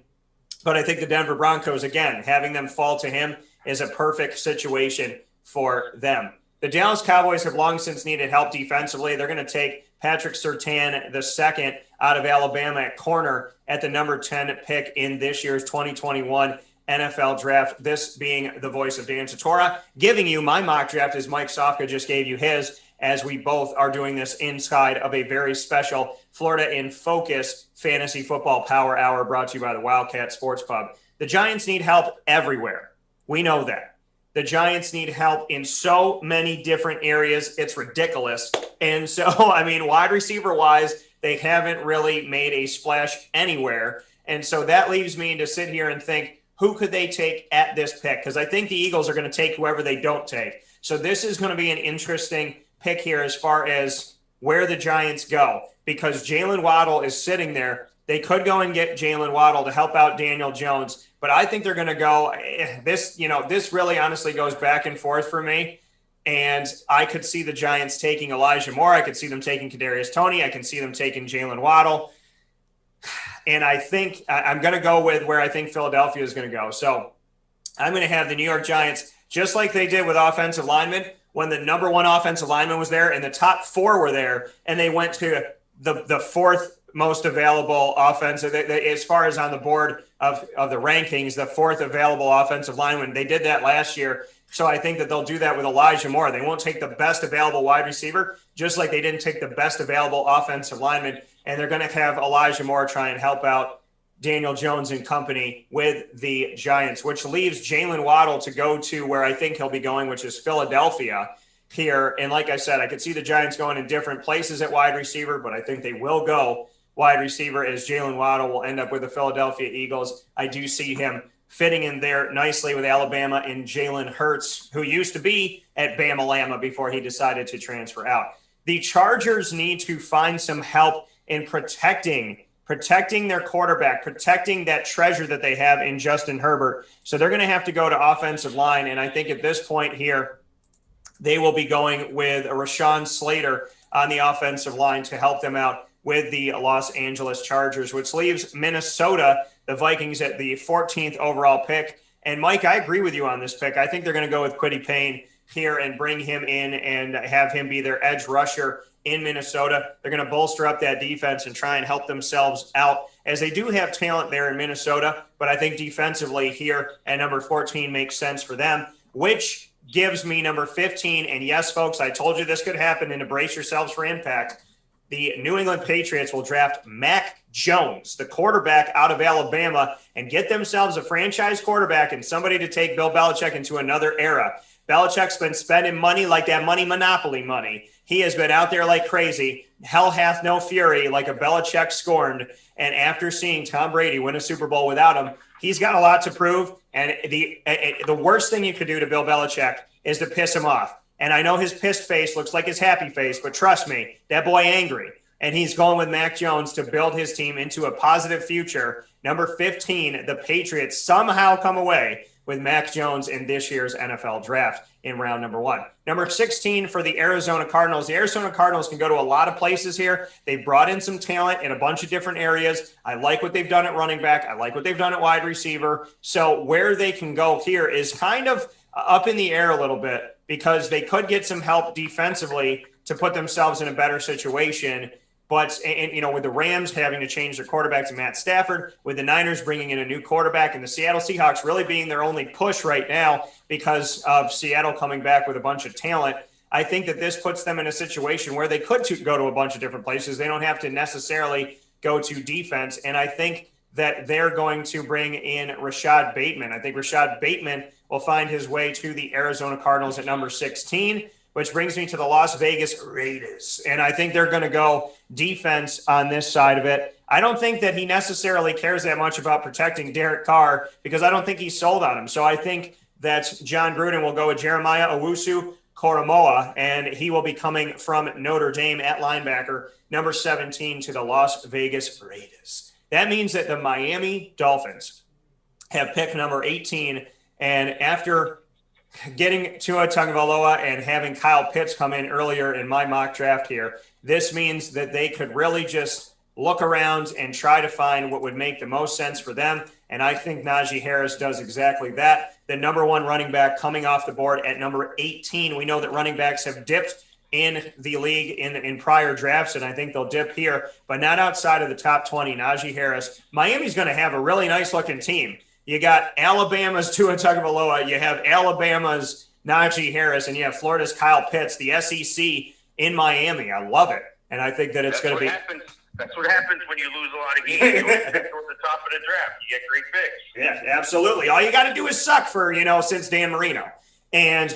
But I think the Denver Broncos, again, having them fall to him is a perfect situation for them. The Dallas Cowboys have long since needed help defensively. They're going to take Patrick Surtain II out of Alabama at corner at the number 10 pick in this year's 2021 NFL draft. This being the voice of Dan Tortora, giving you my mock draft as Mike Sofka just gave you his, as we both are doing this inside of a very special Florida in Focus Fantasy Football Power Hour brought to you by the Wildcat Sports Pub. The Giants need help everywhere. We know that. The Giants need help in so many different areas. It's ridiculous. And so, wide receiver-wise, they haven't really made a splash anywhere. And so that leaves me to sit here and think, who could they take at this pick? Because I think the Eagles are going to take whoever they don't take. So this is going to be an interesting pick here as far as where the Giants go, because Jalen Waddle is sitting there. They could go and get Jalen Waddle to help out Daniel Jones, but I think they're going to go this really honestly goes back and forth for me. And I could see the Giants taking Elijah Moore. I could see them taking Kadarius Toney. I can see them taking Jalen Waddle. And I think I'm going to go with where I think Philadelphia is going to go. So I'm going to have the New York Giants, just like they did with offensive linemen, when the number 1 offensive lineman was there and the top 4 were there, and they went to the fourth most available offensive, as far as on the board of the rankings, the 4th available offensive lineman. They did that last year. So I think that they'll do that with Elijah Moore. They won't take the best available wide receiver, just like they didn't take the best available offensive lineman. And they're going to have Elijah Moore try and help out Daniel Jones and company with the Giants, which leaves Jalen Waddle to go to where I think he'll be going, which is Philadelphia here. And like I said, I could see the Giants going in different places at wide receiver, but I think they will go wide receiver as Jalen Waddle will end up with the Philadelphia Eagles. I do see him fitting in there nicely with Alabama and Jalen Hurts, who used to be at Bama-Lama before he decided to transfer out. The Chargers need to find some help in protecting their quarterback, protecting that treasure that they have in Justin Herbert. So they're going to have to go to offensive line. And I think at this point here, they will be going with a Rashawn Slater on the offensive line to help them out with the Los Angeles Chargers, which leaves Minnesota, the Vikings, at the 14th overall pick. And Mike, I agree with you on this pick. I think they're going to go with Kwity Paye here and bring him in and have him be their edge rusher in Minnesota. They're going to bolster up that defense and try and help themselves out, as they do have talent there in Minnesota. But I think defensively here at number 14 makes sense for them, which gives me number 15. And yes, folks, I told you this could happen, and to brace yourselves for impact. The New England Patriots will draft Mac Jones, the quarterback out of Alabama, and get themselves a franchise quarterback and somebody to take Bill Belichick into another era. Belichick's been spending money like that money monopoly money. He has been out there like crazy. Hell hath no fury, like a Belichick scorned. And after seeing Tom Brady win a Super Bowl without him, he's got a lot to prove. And the worst thing you could do to Bill Belichick is to piss him off. And I know his pissed face looks like his happy face, but trust me, that boy angry. And he's going with Mac Jones to build his team into a positive future. Number 15, the Patriots somehow come away with Mac Jones in this year's NFL draft in round number 1. Number 16 for the Arizona Cardinals. The Arizona Cardinals can go to a lot of places here. They've brought in some talent in a bunch of different areas. I like what they've done at running back. I like what they've done at wide receiver. So where they can go here is kind of up in the air a little bit, because they could get some help defensively to put themselves in a better situation. But, with the Rams having to change their quarterback to Matt Stafford, with the Niners bringing in a new quarterback, and the Seattle Seahawks really being their only push right now because of Seattle coming back with a bunch of talent, I think that this puts them in a situation where they could go to a bunch of different places. They don't have to necessarily go to defense. And I think that they're going to bring in Rashad Bateman. I think Rashad Bateman will find his way to the Arizona Cardinals at number 16. Which brings me to the Las Vegas Raiders. And I think they're going to go defense on this side of it. I don't think that he necessarily cares that much about protecting Derek Carr, because I don't think he's sold on him. So I think that John Gruden will go with Jeremiah Owusu-Koramoah, and he will be coming from Notre Dame at linebacker, number 17 to the Las Vegas Raiders. That means that the Miami Dolphins have pick number 18, and after getting Tua Tagovailoa and having Kyle Pitts come in earlier in my mock draft here, this means that they could really just look around and try to find what would make the most sense for them. And I think Najee Harris does exactly that. The number 1 running back coming off the board at number 18. We know that running backs have dipped in the league in prior drafts, and I think they'll dip here, but not outside of the top 20. Najee Harris. Miami's going to have a really nice-looking team. You got Alabama's Tua Tagovailoa, you have Alabama's Najee Harris, and you have Florida's Kyle Pitts, the SEC in Miami. I love it, and I think that it's going to be. That's what happens when you lose a lot of games. You always pick toward the top of the draft. You get great picks. Yeah, absolutely. All you got to do is suck for since Dan Marino, and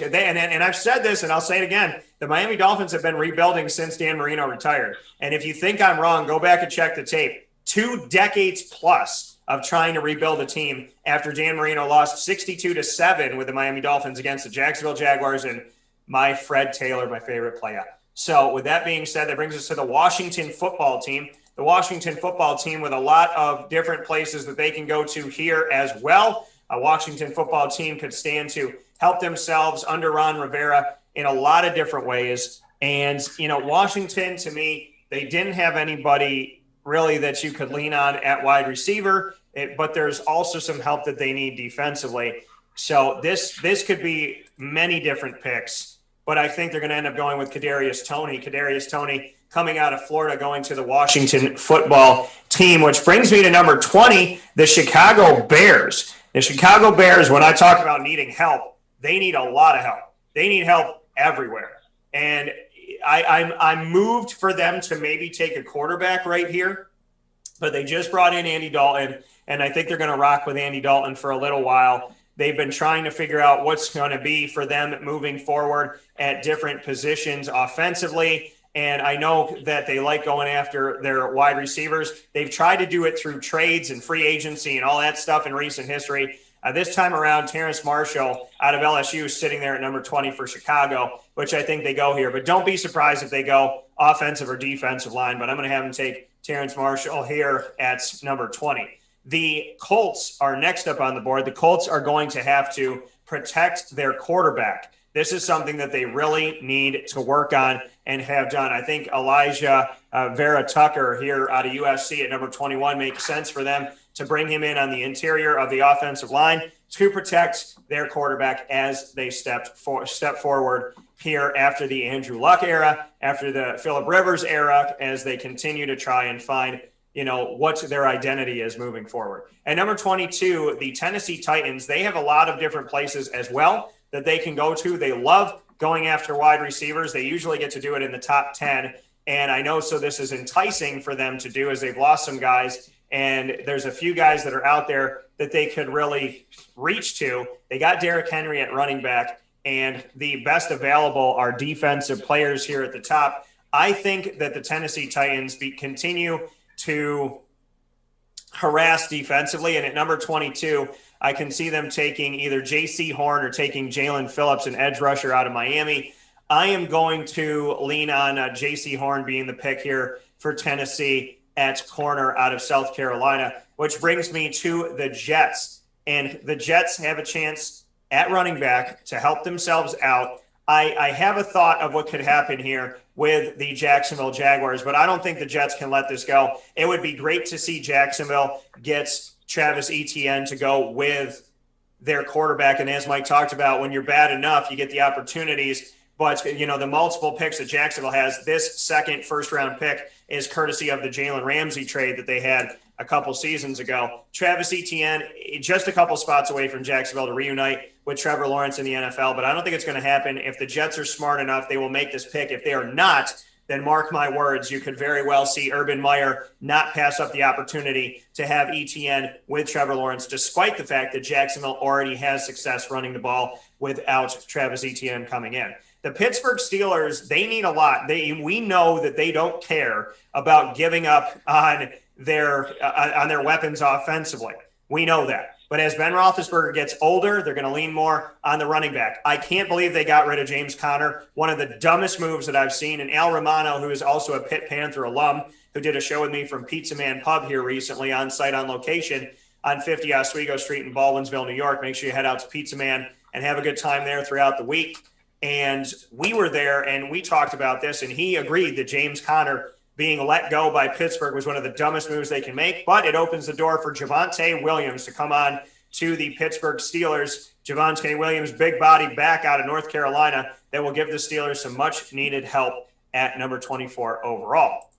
I've said this, and I'll say it again. The Miami Dolphins have been rebuilding since Dan Marino retired, and if you think I'm wrong, go back and check the tape. 2 decades plus of trying to rebuild a team after Dan Marino lost 62-7 with the Miami Dolphins against the Jacksonville Jaguars and my Fred Taylor, my favorite player. So with that being said, that brings us to the Washington football team. The Washington football team with a lot of different places that they can go to here as well. A Washington football team could stand to help themselves under Ron Rivera in a lot of different ways. And, Washington, to me, they didn't have anybody really that you could lean on at wide receiver, but there's also some help that they need defensively. So this could be many different picks, but I think they're going to end up going with Kadarius Toney. Kadarius Toney coming out of Florida, going to the Washington football team, which brings me to number 20, the Chicago Bears. The Chicago Bears, when I talk about needing help, they need a lot of help. They need help everywhere. And I'm moved for them to maybe take a quarterback right here, but they just brought in Andy Dalton, and I think they're going to rock with Andy Dalton for a little while. They've been trying to figure out what's going to be for them moving forward at different positions offensively, and I know that they like going after their wide receivers. They've tried to do it through trades and free agency and all that stuff in recent history. This time around, Terence Marshall out of LSU is sitting there at number 20 for Chicago, which I think they go here. But don't be surprised if they go offensive or defensive line, but I'm going to have them take Terence Marshall here at number 20. The Colts are next up on the board. The Colts are going to have to protect their quarterback. This is something that they really need to work on and have done. I think Elijah Vera Tucker here out of USC at number 21 makes sense for them to bring him in on the interior of the offensive line to protect their quarterback as they step forward here after the Andrew Luck era, after the Phillip Rivers era, as they continue to try and find, what their identity is moving forward. At number 22, the Tennessee Titans, they have a lot of different places as well that they can go to. They love going after wide receivers. They usually get to do it in the top 10. And I know, so this is enticing for them to do as they've lost some guys. And there's a few guys that are out there that they could really reach to. They got Derrick Henry at running back, and the best available are defensive players here at the top. I think that the Tennessee Titans continue to harass defensively. And at number 22, I can see them taking either J.C. Horn or taking Jalen Phillips, an edge rusher out of Miami. I am going to lean on J.C. Horn being the pick here for Tennessee at corner out of South Carolina, which brings me to the Jets. and the Jets have a chance at running back to help themselves out. I have a thought of what could happen here with the Jacksonville Jaguars, but I don't think the Jets can let this go. It would be great to see Jacksonville get Travis Etienne to go with their quarterback. And as Mike talked about, when you're bad enough, you get the opportunities. But, the multiple picks that Jacksonville has, this second first-round pick is courtesy of the Jalen Ramsey trade that they had a couple seasons ago. Travis Etienne, just a couple spots away from Jacksonville to reunite with Trevor Lawrence in the NFL, but I don't think it's going to happen. If the Jets are smart enough, they will make this pick. If they are not, then mark my words, you could very well see Urban Meyer not pass up the opportunity to have Etienne with Trevor Lawrence, despite the fact that Jacksonville already has success running the ball without Travis Etienne coming in. The Pittsburgh Steelers, they need a lot. We know that they don't care about giving up on their weapons offensively. We know that. But as Ben Roethlisberger gets older, they're going to lean more on the running back. I can't believe they got rid of James Conner, one of the dumbest moves that I've seen. And Al Romano, who is also a Pitt Panther alum, who did a show with me from Pizza Man Pub here recently on site on location on 50 Oswego Street in Baldwinsville, New York. Make sure you head out to Pizza Man and have a good time there throughout the week. And we were there and we talked about this, and he agreed that James Conner being let go by Pittsburgh was one of the dumbest moves they can make, but it opens the door for Javonte Williams to come on to the Pittsburgh Steelers. Javonte Williams, big body back out of North Carolina, that will give the Steelers some much needed help at number 24 overall.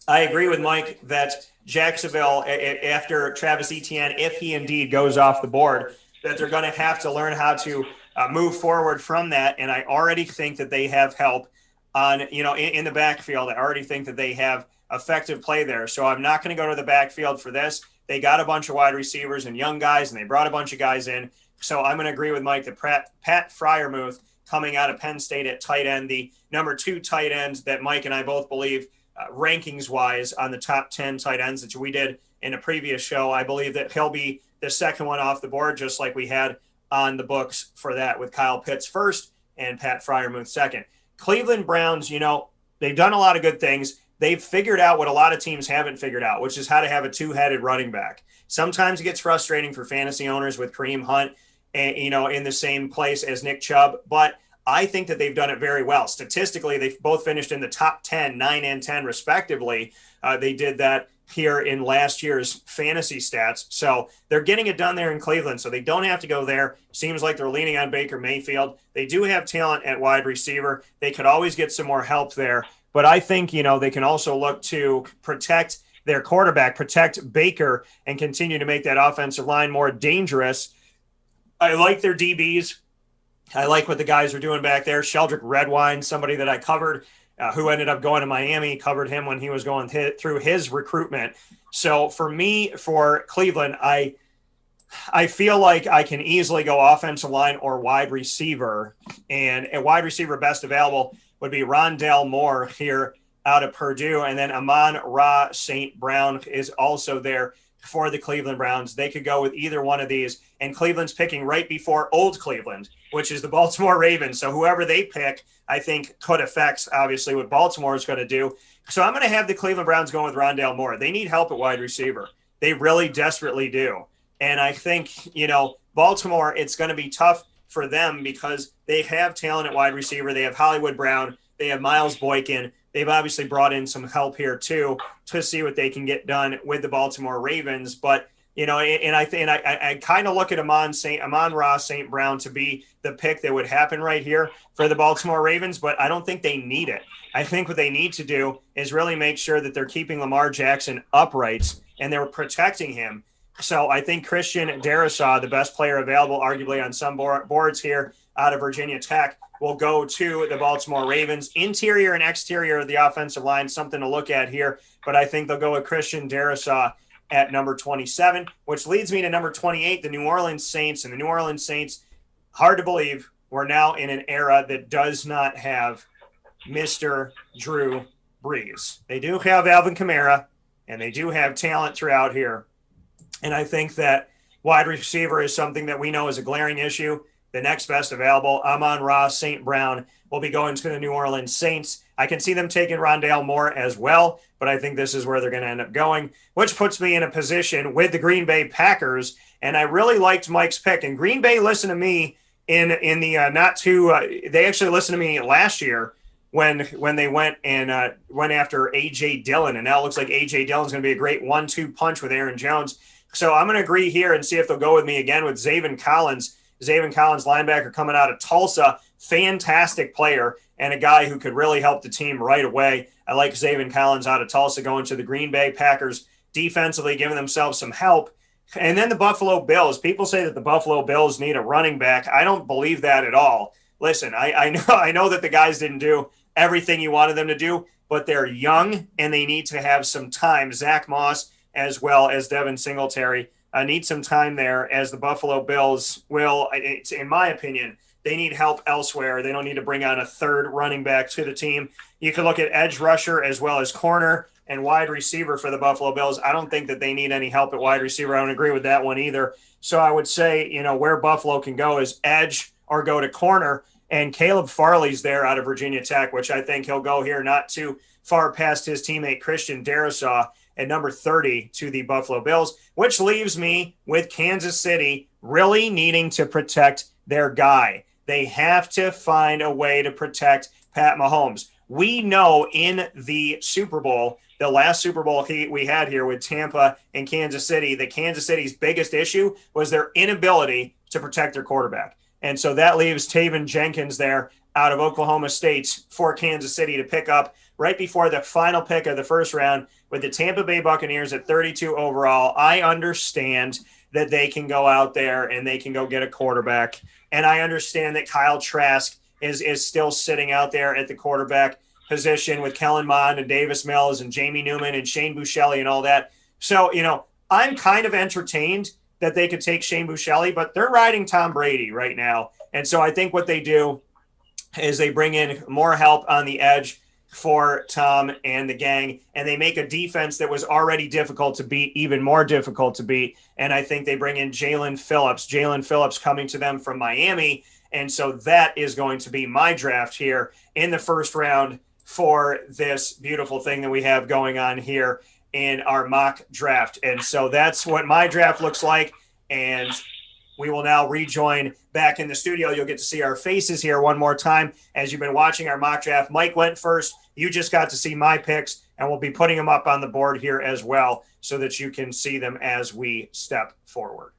I agree with Mike that Jacksonville, after Travis Etienne, if he indeed goes off the board, that they're going to have to learn how to move forward from that. And I already think that they have help on, in the backfield. I already think that they have effective play there. So I'm not going to go to the backfield for this. They got a bunch of wide receivers and young guys, and they brought a bunch of guys in. So I'm going to agree with Mike that Pat Freiermuth coming out of Penn State at tight end, the number 2 tight end that Mike and I both believe rankings-wise on the top 10 tight ends that we did in a previous show. I believe that he'll be the second one off the board, just like we had on the books for that, with Kyle Pitts first and Pat Freiermuth second. Cleveland Browns, they've done a lot of good things. They've figured out what a lot of teams haven't figured out, which is how to have a 2-headed running back. Sometimes it gets frustrating for fantasy owners with Kareem Hunt, in the same place as Nick Chubb, but I think that they've done it very well. Statistically, they've both finished in the top 10, 9 and 10 respectively. They did that here in last year's fantasy stats. So they're getting it done there in Cleveland, so they don't have to go there. Seems like they're leaning on Baker Mayfield. They do have talent at wide receiver. They could always get some more help there. But I think, they can also look to protect their quarterback, protect Baker, and continue to make that offensive line more dangerous. I like their DBs. I like what the guys are doing back there. Sheldrick Redwine, somebody that I covered, who ended up going to Miami, covered him when he was going through his recruitment. So for me, for Cleveland, I feel like I can easily go offensive line or wide receiver, and a wide receiver best available would be Rondale Moore here out of Purdue, and then Amon-Ra St. Brown is also there for the Cleveland Browns. They could go with either one of these, and Cleveland's picking right before old Cleveland, which is the Baltimore Ravens. So whoever they pick, I think, could affect, obviously, what Baltimore is going to do. So I'm going to have the Cleveland Browns going with Rondale Moore. They need help at wide receiver. They really desperately do. And I think, Baltimore, it's going to be tough for them because they have talent at wide receiver. They have Hollywood Brown. They have Miles Boykin. They've obviously brought in some help here too to see what they can get done with the Baltimore Ravens. But, I kind of look at Amon-Ra St. Brown to be the pick that would happen right here for the Baltimore Ravens, but I don't think they need it. I think what they need to do is really make sure that they're keeping Lamar Jackson upright and they're protecting him. So I think Christian Darrisaw, the best player available, arguably on some boards here out of Virginia Tech, will go to the Baltimore Ravens. Interior and exterior of the offensive line, something to look at here, but I think they'll go with Christian Darrisaw at number 27, which leads me to number 28, the New Orleans Saints. And the New Orleans Saints, hard to believe, we're now in an era that does not have Mr. Drew Brees. They do have Alvin Kamara, and they do have talent throughout here. And I think that wide receiver is something that we know is a glaring issue. The next best available, Amon-Ra St. Brown, will be going to the New Orleans Saints. I can see them taking Rondale Moore as well, but I think this is where they're going to end up going, which puts me in a position with the Green Bay Packers And I really liked Mike's pick. And Green Bay listened to me in the not too they actually listened to me last year when they went after A.J. Dillon. And now it looks like A.J. Dillon's going to be a great 1-2 punch with Aaron Jones. So I'm going to agree here and see if they'll go with me again with Zaven Collins. Zaven Collins, linebacker coming out of Tulsa, fantastic player and a guy who could really help the team right away. I like Zaven Collins out of Tulsa going to the Green Bay Packers, defensively giving themselves some help. And then the Buffalo Bills. People say that the Buffalo Bills need a running back. I don't believe that at all. Listen, I know that the guys didn't do everything you wanted them to do, but they're young and they need to have some time. Zach Moss as well as Devin Singletary need some time there, as the Buffalo Bills will, in my opinion, they need help elsewhere. They don't need to bring on a third running back to the team. You could look at edge rusher as well as corner and wide receiver for the Buffalo Bills. I don't think that they need any help at wide receiver. I don't agree with that one either. So I would say, where Buffalo can go is edge or go to corner. And Caleb Farley's there out of Virginia Tech, which I think he'll go here not too far past his teammate Christian Darrisaw at number 30 to the Buffalo Bills, which leaves me with Kansas City really needing to protect their guy. They have to find a way to protect Pat Mahomes. We know in the Super Bowl, the last Super Bowl we had here with Tampa and Kansas City, that Kansas City's biggest issue was their inability to protect their quarterback. And so that leaves Tevin Jenkins there out of Oklahoma State for Kansas City to pick up right before the final pick of the first round with the Tampa Bay Buccaneers at 32 overall. I understand that they can go out there and they can go get a quarterback. And I understand that Kyle Trask is still sitting out there at the quarterback position with Kellen Mond and Davis Mills and Jamie Newman and Shane Buechele and all that. So, I'm kind of entertained that they could take Shane Buechele, but they're riding Tom Brady right now. And so I think what they do is they bring in more help on the edge for Tom and the gang, and they make a defense that was already difficult to beat even more difficult to beat. And I think they bring in Jalen Phillips coming to them from Miami. And so that is going to be my draft here in the first round for this beautiful thing that we have going on here in our mock draft. And so that's what my draft looks like. And we will now rejoin back in the studio. You'll get to see our faces here one more time as you've been watching our mock draft. Mike went first. You just got to see my picks, and we'll be putting them up on the board here as well so that you can see them as we step forward.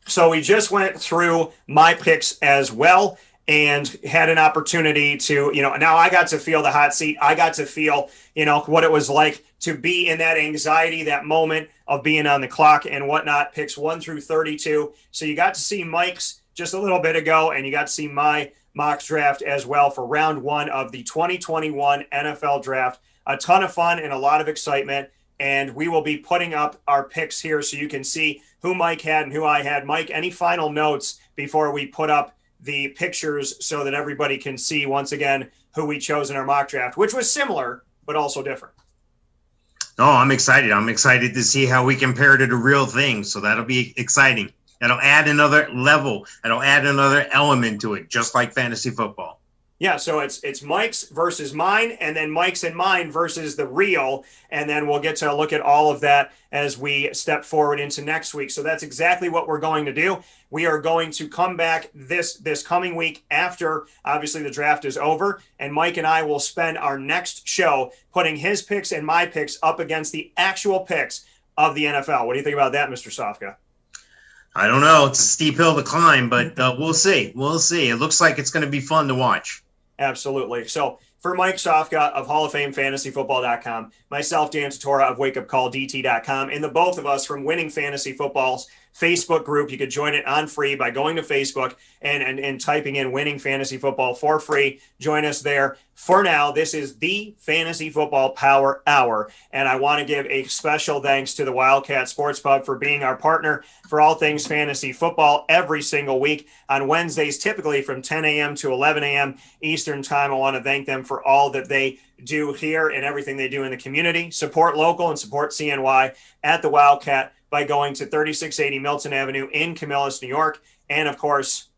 So we just went through my picks as well and had an opportunity to, now I got to feel the hot seat. I got to feel, what it was like to be in that anxiety, that moment of being on the clock and whatnot, picks 1 through 32. So you got to see Mike's just a little bit ago, and you got to see my mock draft as well for round 1 of the 2021 NFL draft. A ton of fun and a lot of excitement. And we will be putting up our picks here so you can see who Mike had and who I had. Mike, any final notes before we put up the pictures so that everybody can see once again who we chose in our mock draft, which was similar, but also different? Oh, I'm excited. I'm excited to see how we compare to the real thing. So that'll be exciting. That'll add another level. That'll add another element to it, just like fantasy football. Yeah, so it's Mike's versus mine, and then Mike's and mine versus the real, and then we'll get to look at all of that as we step forward into next week. So that's exactly what we're going to do. We are going to come back this coming week after, obviously, the draft is over, and Mike and I will spend our next show putting his picks and my picks up against the actual picks of the NFL. What do you think about that, Mr. Sofka? I don't know. It's a steep hill to climb, but we'll see. We'll see. It looks like it's going to be fun to watch. Absolutely. So for Mike Sofka of Hall of Fame FantasyFootball.com, myself, Dan Tortora of WakeUpCallDT.com, and the both of us from Winning Fantasy Football's Facebook group. You could join it on free by going to Facebook and typing in Winning Fantasy Football for free. Join us there. For now, this is the Fantasy Football Power Hour, and I want to give a special thanks to the Wildcat Sports Pub for being our partner for all things fantasy football every single week on Wednesdays, typically from 10 a.m. to 11 a.m. Eastern Time. I want to thank them for all that they do here and everything they do in the community. Support local and support CNY at the Wildcat by going to 3680 Milton Avenue in Camillus, New York. And, of course,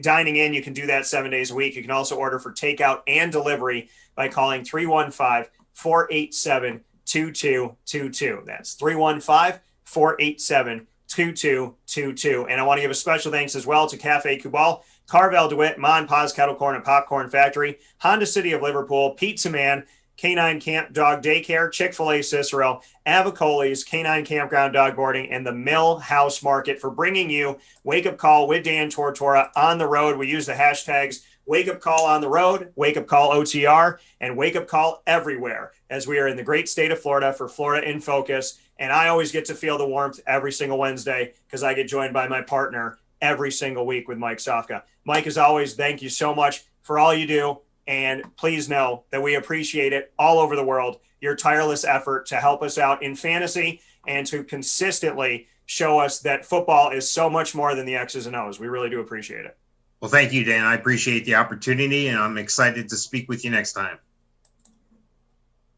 dining in, you can do that 7 days a week. You can also order for takeout and delivery by calling 315-487-2787. 2222. That's 315-487-2222. And I want to give a special thanks as well to Cafe Cubal, Carvel DeWitt, Mon Paz Kettle Corn and Popcorn Factory, Honda City of Liverpool, Pizza Man, Canine Camp Dog Daycare, Chick-fil-A Cicero, Avicoli's, Canine Campground Dog Boarding, and the Mill House Market for bringing you Wake Up Call with Dan Tortora on the road. We use the hashtags Wake Up Call on the road, Wake Up Call OTR, and Wake Up Call everywhere as we are in the great state of Florida for Florida in Focus. And I always get to feel the warmth every single Wednesday because I get joined by my partner every single week with Mike Sofka. Mike, as always, thank you so much for all you do. And please know that we appreciate it all over the world, your tireless effort to help us out in fantasy and to consistently show us that football is so much more than the X's and O's. We really do appreciate it. Well, thank you, Dan. I appreciate the opportunity, and I'm excited to speak with you next time.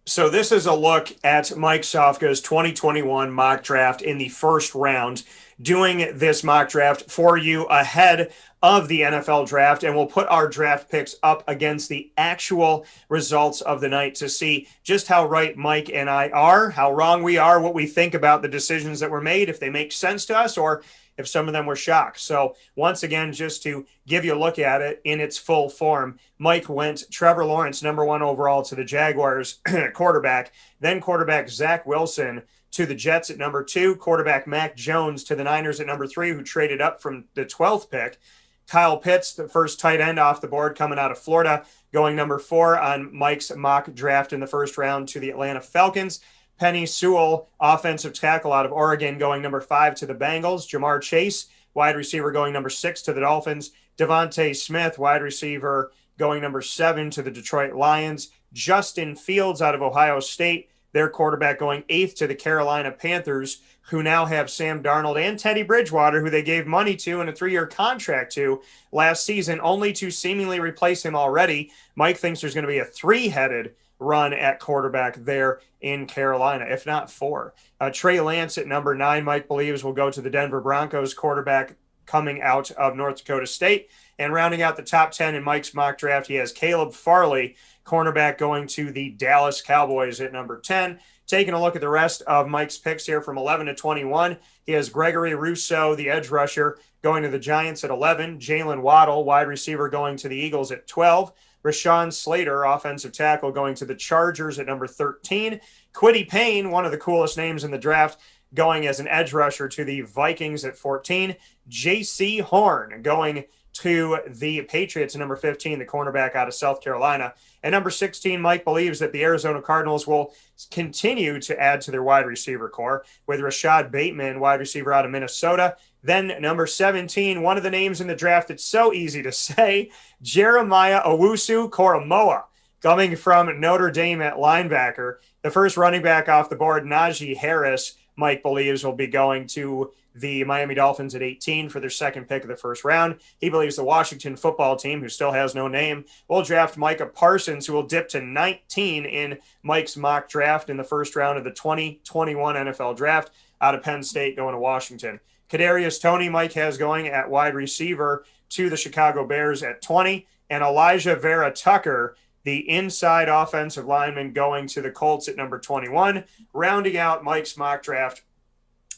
So this is a look at Mike Sofka's 2021 mock draft in the first round, doing this mock draft for you ahead of the NFL draft, and we'll put our draft picks up against the actual results of the night to see just how right Mike and I are, how wrong we are, what we think about the decisions that were made, if they make sense to us, or if some of them were shocks. So once again, just to give you a look at it in its full form, Mike went Trevor Lawrence, number 1 overall to the Jaguars, quarterback, then quarterback Zach Wilson to the Jets at number 2, quarterback Mac Jones to the Niners at number 3, who traded up from the 12th pick, Kyle Pitts, the first tight end off the board coming out of Florida, going number 4 on Mike's mock draft in the first round to the Atlanta Falcons. Penny Sewell, offensive tackle out of Oregon, going number 5 to the Bengals. Jamar Chase, wide receiver, going number 6 to the Dolphins. Devontae Smith, wide receiver, going number 7 to the Detroit Lions. Justin Fields out of Ohio State, their quarterback, going 8th to the Carolina Panthers, who now have Sam Darnold and Teddy Bridgewater, who they gave money to and a 3-year contract to last season, only to seemingly replace him already. Mike thinks there's going to be a 3-headed run at quarterback there in Carolina, if not 4. Trey Lance at number 9, Mike believes will go to the Denver Broncos, quarterback coming out of North Dakota State. And rounding out the top 10 in Mike's mock draft, he has Caleb Farley, cornerback, going to the Dallas Cowboys at number 10. Taking a look at the rest of Mike's picks here from 11 to 21, he has Gregory Rousseau, the edge rusher, going to the Giants at 11. Jalen Waddle, wide receiver, going to the Eagles at 12. Rashawn Slater, offensive tackle, going to the Chargers at number 13. Kwity Paye, one of the coolest names in the draft, going as an edge rusher to the Vikings at 14. J.C. Horn going to the Patriots at number 15, the cornerback out of South Carolina. At number 16, Mike believes that the Arizona Cardinals will continue to add to their wide receiver core with Rashad Bateman, wide receiver out of Minnesota. Then number 17, one of the names in the draft that's so easy to say, Jeremiah Owusu-Koramoah, coming from Notre Dame at linebacker. The first running back off the board, Najee Harris, Mike believes will be going to the Miami Dolphins at 18 for their second pick of the first round. He believes the Washington football team, who still has no name, will draft Micah Parsons, who will dip to 19 in Mike's mock draft in the first round of the 2021 NFL draft out of Penn State, going to Washington. Kadarius Toney, Mike has going at wide receiver to the Chicago Bears at 20, and Elijah Vera Tucker, the inside offensive lineman, going to the Colts at number 21. Rounding out Mike's mock draft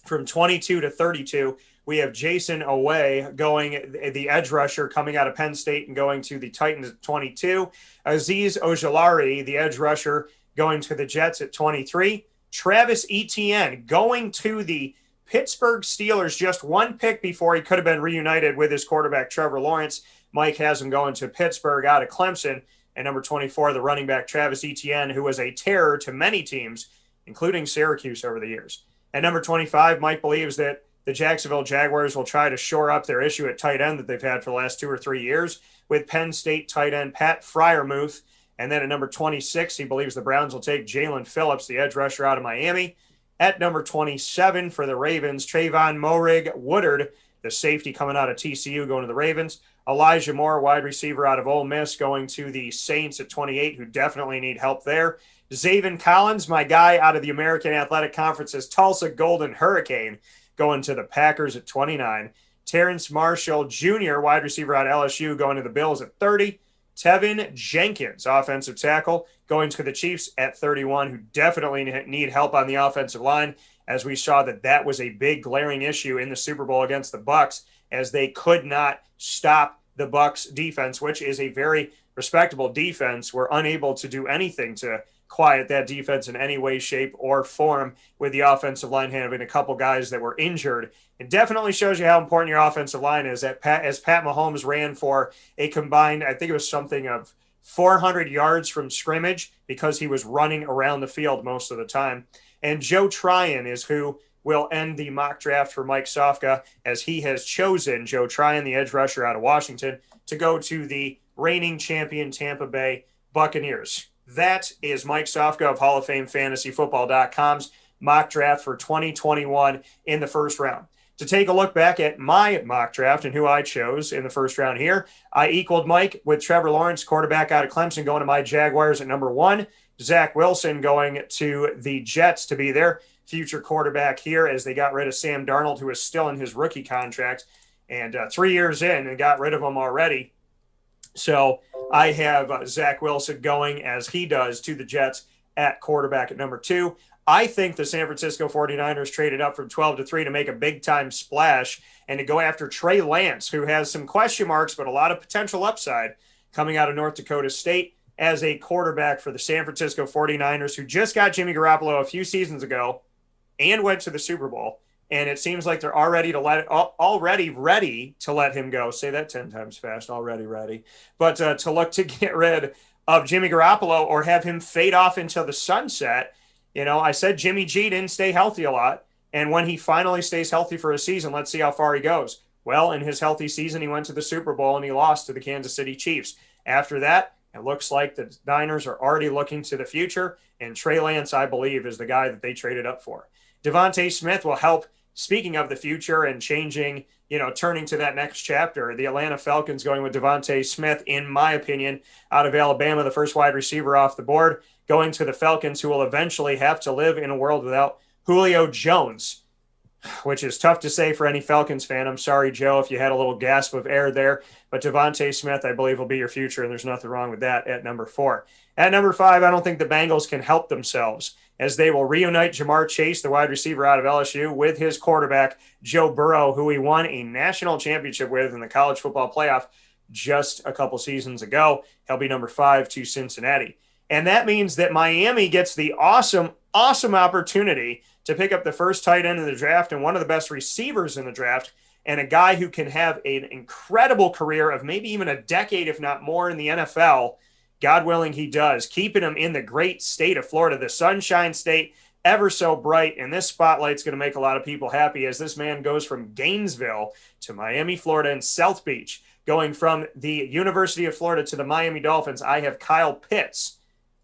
from 22 to 32, we have Jason Oweh going, the edge rusher, coming out of Penn State and going to the Titans at 22. Azeez Ojulari, the edge rusher, going to the Jets at 23. Travis Etienne going to the Pittsburgh Steelers, just one pick before he could have been reunited with his quarterback Trevor Lawrence. Mike has him going to Pittsburgh out of Clemson. And number 24, the running back Travis Etienne, who was a terror to many teams, including Syracuse over the years. At number 25, Mike believes that the Jacksonville Jaguars will try to shore up their issue at tight end that they've had for the last 2 or 3 years with Penn State tight end Pat Freiermuth. And then at number 26, he believes the Browns will take Jalen Phillips, the edge rusher out of Miami. At number 27 for the Ravens, Trevon Morig Woodard, the safety coming out of TCU, going to the Ravens. Elijah Moore, wide receiver out of Ole Miss, going to the Saints at 28, who definitely need help there. Zaven Collins, my guy out of the American Athletic Conference's Tulsa Golden Hurricane, going to the Packers at 29. Terence Marshall Jr., wide receiver out of LSU, going to the Bills at 30. Tevin Jenkins, offensive tackle, going to the Chiefs at 31, who definitely need help on the offensive line, as we saw that was a big glaring issue in the Super Bowl against the Bucs, as they could not stop the Bucs defense, which is a very respectable defense. Were unable to do anything to quiet that defense in any way, shape, or form, with the offensive line having a couple guys that were injured. It definitely shows you how important your offensive line is. As Pat Mahomes ran for a combined, I think it was something of 400 yards from scrimmage, because he was running around the field most of the time. And Joe Tryon is who will end the mock draft for Mike Sofka, as he has chosen Joe Tryon, the edge rusher out of Washington, to go to the reigning champion Tampa Bay Buccaneers. That is Mike Sofka of Hall of Fame FantasyFootball.com's mock draft for 2021 in the first round. To take a look back at my mock draft and who I chose in the first round here, I equaled Mike with Trevor Lawrence, quarterback out of Clemson, going to my Jaguars at number 1. Zach Wilson going to the Jets to be their future quarterback here, as they got rid of Sam Darnold, who is still in his rookie contract, and 3 years in and got rid of him already. So I have Zach Wilson going, as he does, to the Jets at quarterback at number 2. I think the San Francisco 49ers traded up from 12-3 to make a big-time splash and to go after Trey Lance, who has some question marks but a lot of potential upside, coming out of North Dakota State, as a quarterback for the San Francisco 49ers, who just got Jimmy Garoppolo a few seasons ago and went to the Super Bowl. And it seems like they're already ready to let him go. Say that 10 times fast, already ready. But to look to get rid of Jimmy Garoppolo or have him fade off into the sunset. You know, I said Jimmy G didn't stay healthy a lot. And when he finally stays healthy for a season, let's see how far he goes. Well, in his healthy season, he went to the Super Bowl and he lost to the Kansas City Chiefs. After that, it looks like the Niners are already looking to the future. And Trey Lance, I believe, is the guy that they traded up for. Devontae Smith will help. Speaking of the future and changing, turning to that next chapter, the Atlanta Falcons going with Devontae Smith, in my opinion, out of Alabama, the first wide receiver off the board, going to the Falcons, who will eventually have to live in a world without Julio Jones, which is tough to say for any Falcons fan. I'm sorry, Joe, if you had a little gasp of air there, but Devontae Smith, I believe, will be your future, and there's nothing wrong with that at number 4. At number 5, I don't think the Bengals can help themselves, as they will reunite Jamar Chase, the wide receiver out of LSU, with his quarterback, Joe Burrow, who he won a national championship with in the college football playoff just a couple seasons ago. He'll be number 5 to Cincinnati. And that means that Miami gets the awesome opportunity to pick up the first tight end in the draft and one of the best receivers in the draft, and a guy who can have an incredible career of maybe even a decade, if not more, in the NFL. God willing, he does, keeping him in the great state of Florida, the Sunshine State, ever so bright. And this spotlight's going to make a lot of people happy, as this man goes from Gainesville to Miami, Florida, and South Beach. Going from the University of Florida to the Miami Dolphins, I have Kyle Pitts,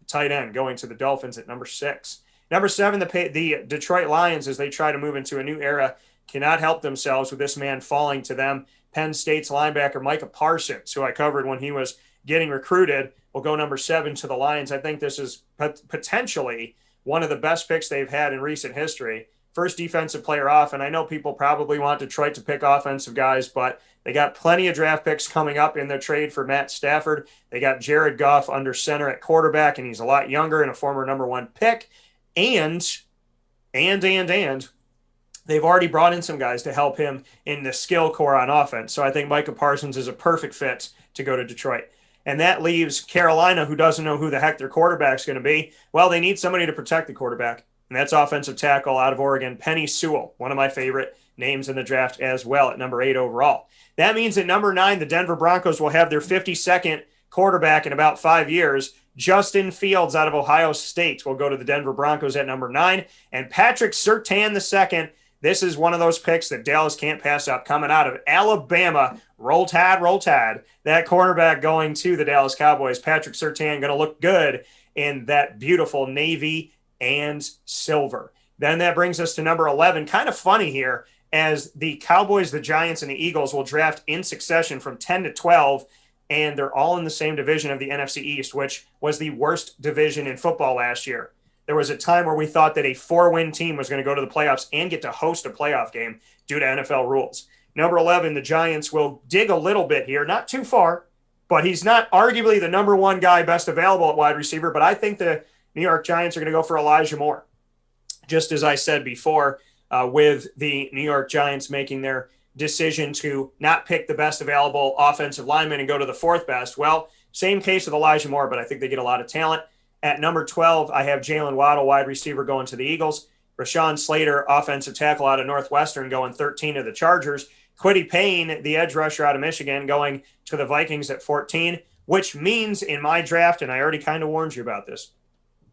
tight end, going to the Dolphins at number 6. Number 7, the Detroit Lions, as they try to move into a new era, cannot help themselves with this man falling to them. Penn State's linebacker Micah Parsons, who I covered when he was getting recruited, will go number 7 to the Lions. I think this is potentially one of the best picks they've had in recent history. First defensive player off, and I know people probably want Detroit to pick offensive guys, but they got plenty of draft picks coming up in their trade for Matt Stafford. They got Jared Goff under center at quarterback, and he's a lot younger and a former number 1 pick. And they've already brought in some guys to help him in the skill core on offense. So I think Micah Parsons is a perfect fit to go to Detroit. And that leaves Carolina, who doesn't know who the heck their quarterback's going to be. Well, they need somebody to protect the quarterback, and that's offensive tackle out of Oregon, Penei Sewell, one of my favorite names in the draft as well, at number 8 overall. That means at number 9, the Denver Broncos will have their 52nd quarterback in about 5 years. Justin Fields out of Ohio State will go to the Denver Broncos at number 9. And Patrick Surtain II, this is one of those picks that Dallas can't pass up, coming out of Alabama. Roll Tide, roll Tide. That cornerback going to the Dallas Cowboys. Patrick Surtain going to look good in that beautiful navy and silver. Then that brings us to number 11. Kind of funny here, as the Cowboys, the Giants, and the Eagles will draft in succession from 10 to 12, and they're all in the same division of the NFC East, which was the worst division in football last year. There was a time where we thought that a 4-win team was going to go to the playoffs and get to host a playoff game due to NFL rules. Number 11, the Giants will dig a little bit here, not too far, but he's not arguably the number one guy best available at wide receiver. But I think the New York Giants are going to go for Elijah Moore. Just as I said before, with the New York Giants making their decision to not pick the best available offensive lineman and go to the fourth best. Well, same case with Elijah Moore, but I think they get a lot of talent. At number 12, I have Jalen Waddle, wide receiver, going to the Eagles. Rashawn Slater, offensive tackle out of Northwestern, going 13 to the Chargers. Kwity Paye, the edge rusher out of Michigan, going to the Vikings at 14, which means in my draft, and I already kind of warned you about this,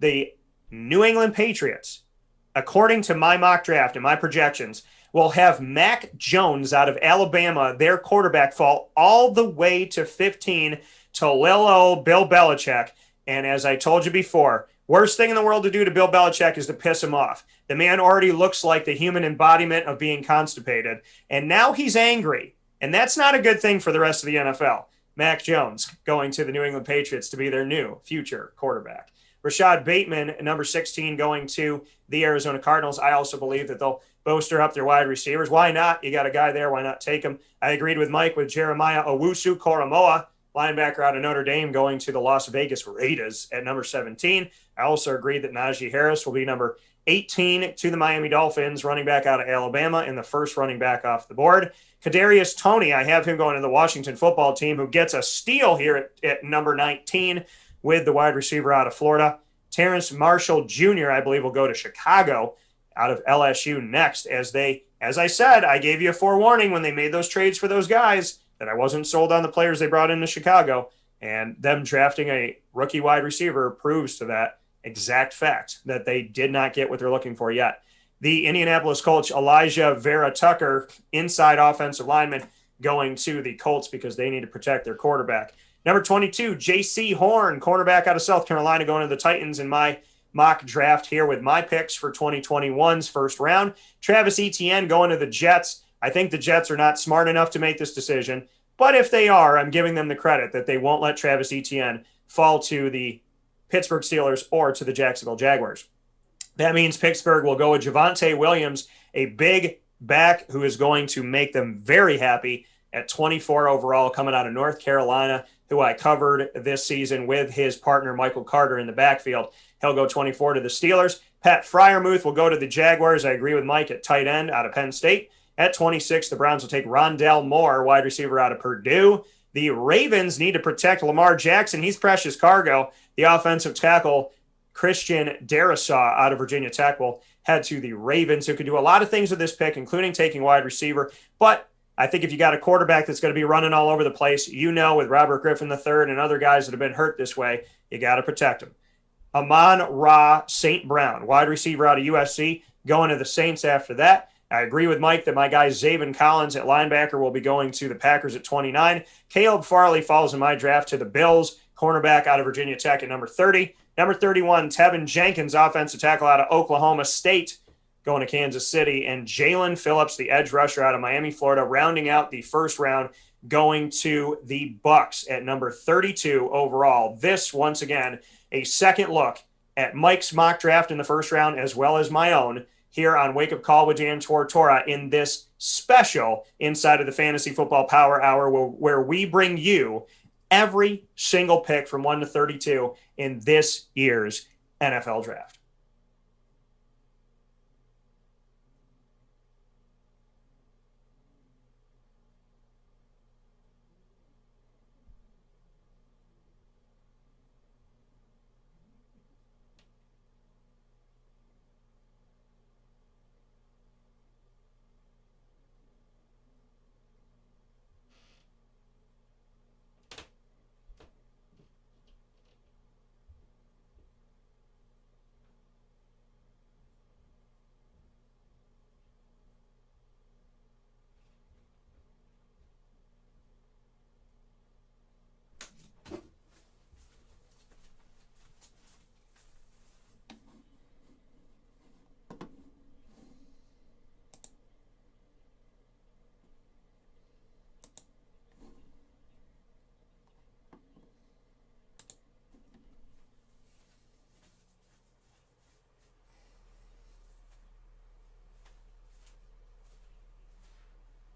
the New England Patriots, according to my mock draft and my projections, will have Mac Jones out of Alabama, their quarterback, fall all the way to 15 to little old Bill Belichick. And as I told you before, worst thing in the world to do to Bill Belichick is to piss him off. The man already looks like the human embodiment of being constipated, and now he's angry. And that's not a good thing for the rest of the NFL. Mac Jones going to the New England Patriots to be their new future quarterback. Rashad Bateman, number 16, going to the Arizona Cardinals. I also believe that they'll bolster up their wide receivers. Why not? You got a guy there. Why not take him? I agreed with Mike with Jeremiah Owusu-Koramoah, linebacker out of Notre Dame, going to the Las Vegas Raiders at number 17. I also agreed that Najee Harris will be number 18 to the Miami Dolphins, running back out of Alabama, and the first running back off the board. Kadarius Toney, I have him going to the Washington football team, who gets a steal here at number 19 with the wide receiver out of Florida. Terence Marshall Jr., I believe, will go to Chicago out of LSU next, as I said, I gave you a forewarning when they made those trades for those guys that I wasn't sold on the players they brought into Chicago, and them drafting a rookie wide receiver proves to that exact fact that they did not get what they're looking for yet. The Indianapolis Colts, Elijah Vera Tucker, inside offensive lineman, going to the Colts because they need to protect their quarterback. Number 22, J.C. Horn, cornerback out of South Carolina, going to the Titans in my mock draft here with my picks for 2021's first round. Travis Etienne going to the Jets. I think the Jets are not smart enough to make this decision, but if they are, I'm giving them the credit that they won't let Travis Etienne fall to the Pittsburgh Steelers or to the Jacksonville Jaguars. That means Pittsburgh will go with Javonte Williams, a big back who is going to make them very happy at 24 overall, coming out of North Carolina, who I covered this season with his partner Michael Carter in the backfield. He'll go 24 to the Steelers. Pat Freiermuth will go to the Jaguars. I agree with Mike at tight end out of Penn State. At 26, the Browns will take Rondell Moore, wide receiver out of Purdue. The Ravens need to protect Lamar Jackson. He's precious cargo. The offensive tackle, Christian Darrisaw out of Virginia Tech, will head to the Ravens, who could do a lot of things with this pick, including taking wide receiver. But I think if you got a quarterback that's going to be running all over the place, with Robert Griffin III and other guys that have been hurt this way, you got to protect him. Amon-Ra St. Brown, wide receiver out of USC, going to the Saints after that. I agree with Mike that my guy Zaven Collins at linebacker will be going to the Packers at 29. Caleb Farley falls in my draft to the Bills, cornerback out of Virginia Tech at number 30. Number 31, Tevin Jenkins, offensive tackle out of Oklahoma State, going to Kansas City. And Jalen Phillips, the edge rusher out of Miami, Florida, rounding out the first round, going to the Bucks at number 32 overall. This, once again, a second look at Mike's mock draft in the first round as well as my own here on Wake Up Call with Dan Tortora in this special Inside of the Fantasy Football Power Hour where we bring you every single pick from 1 to 32 in this year's NFL Draft.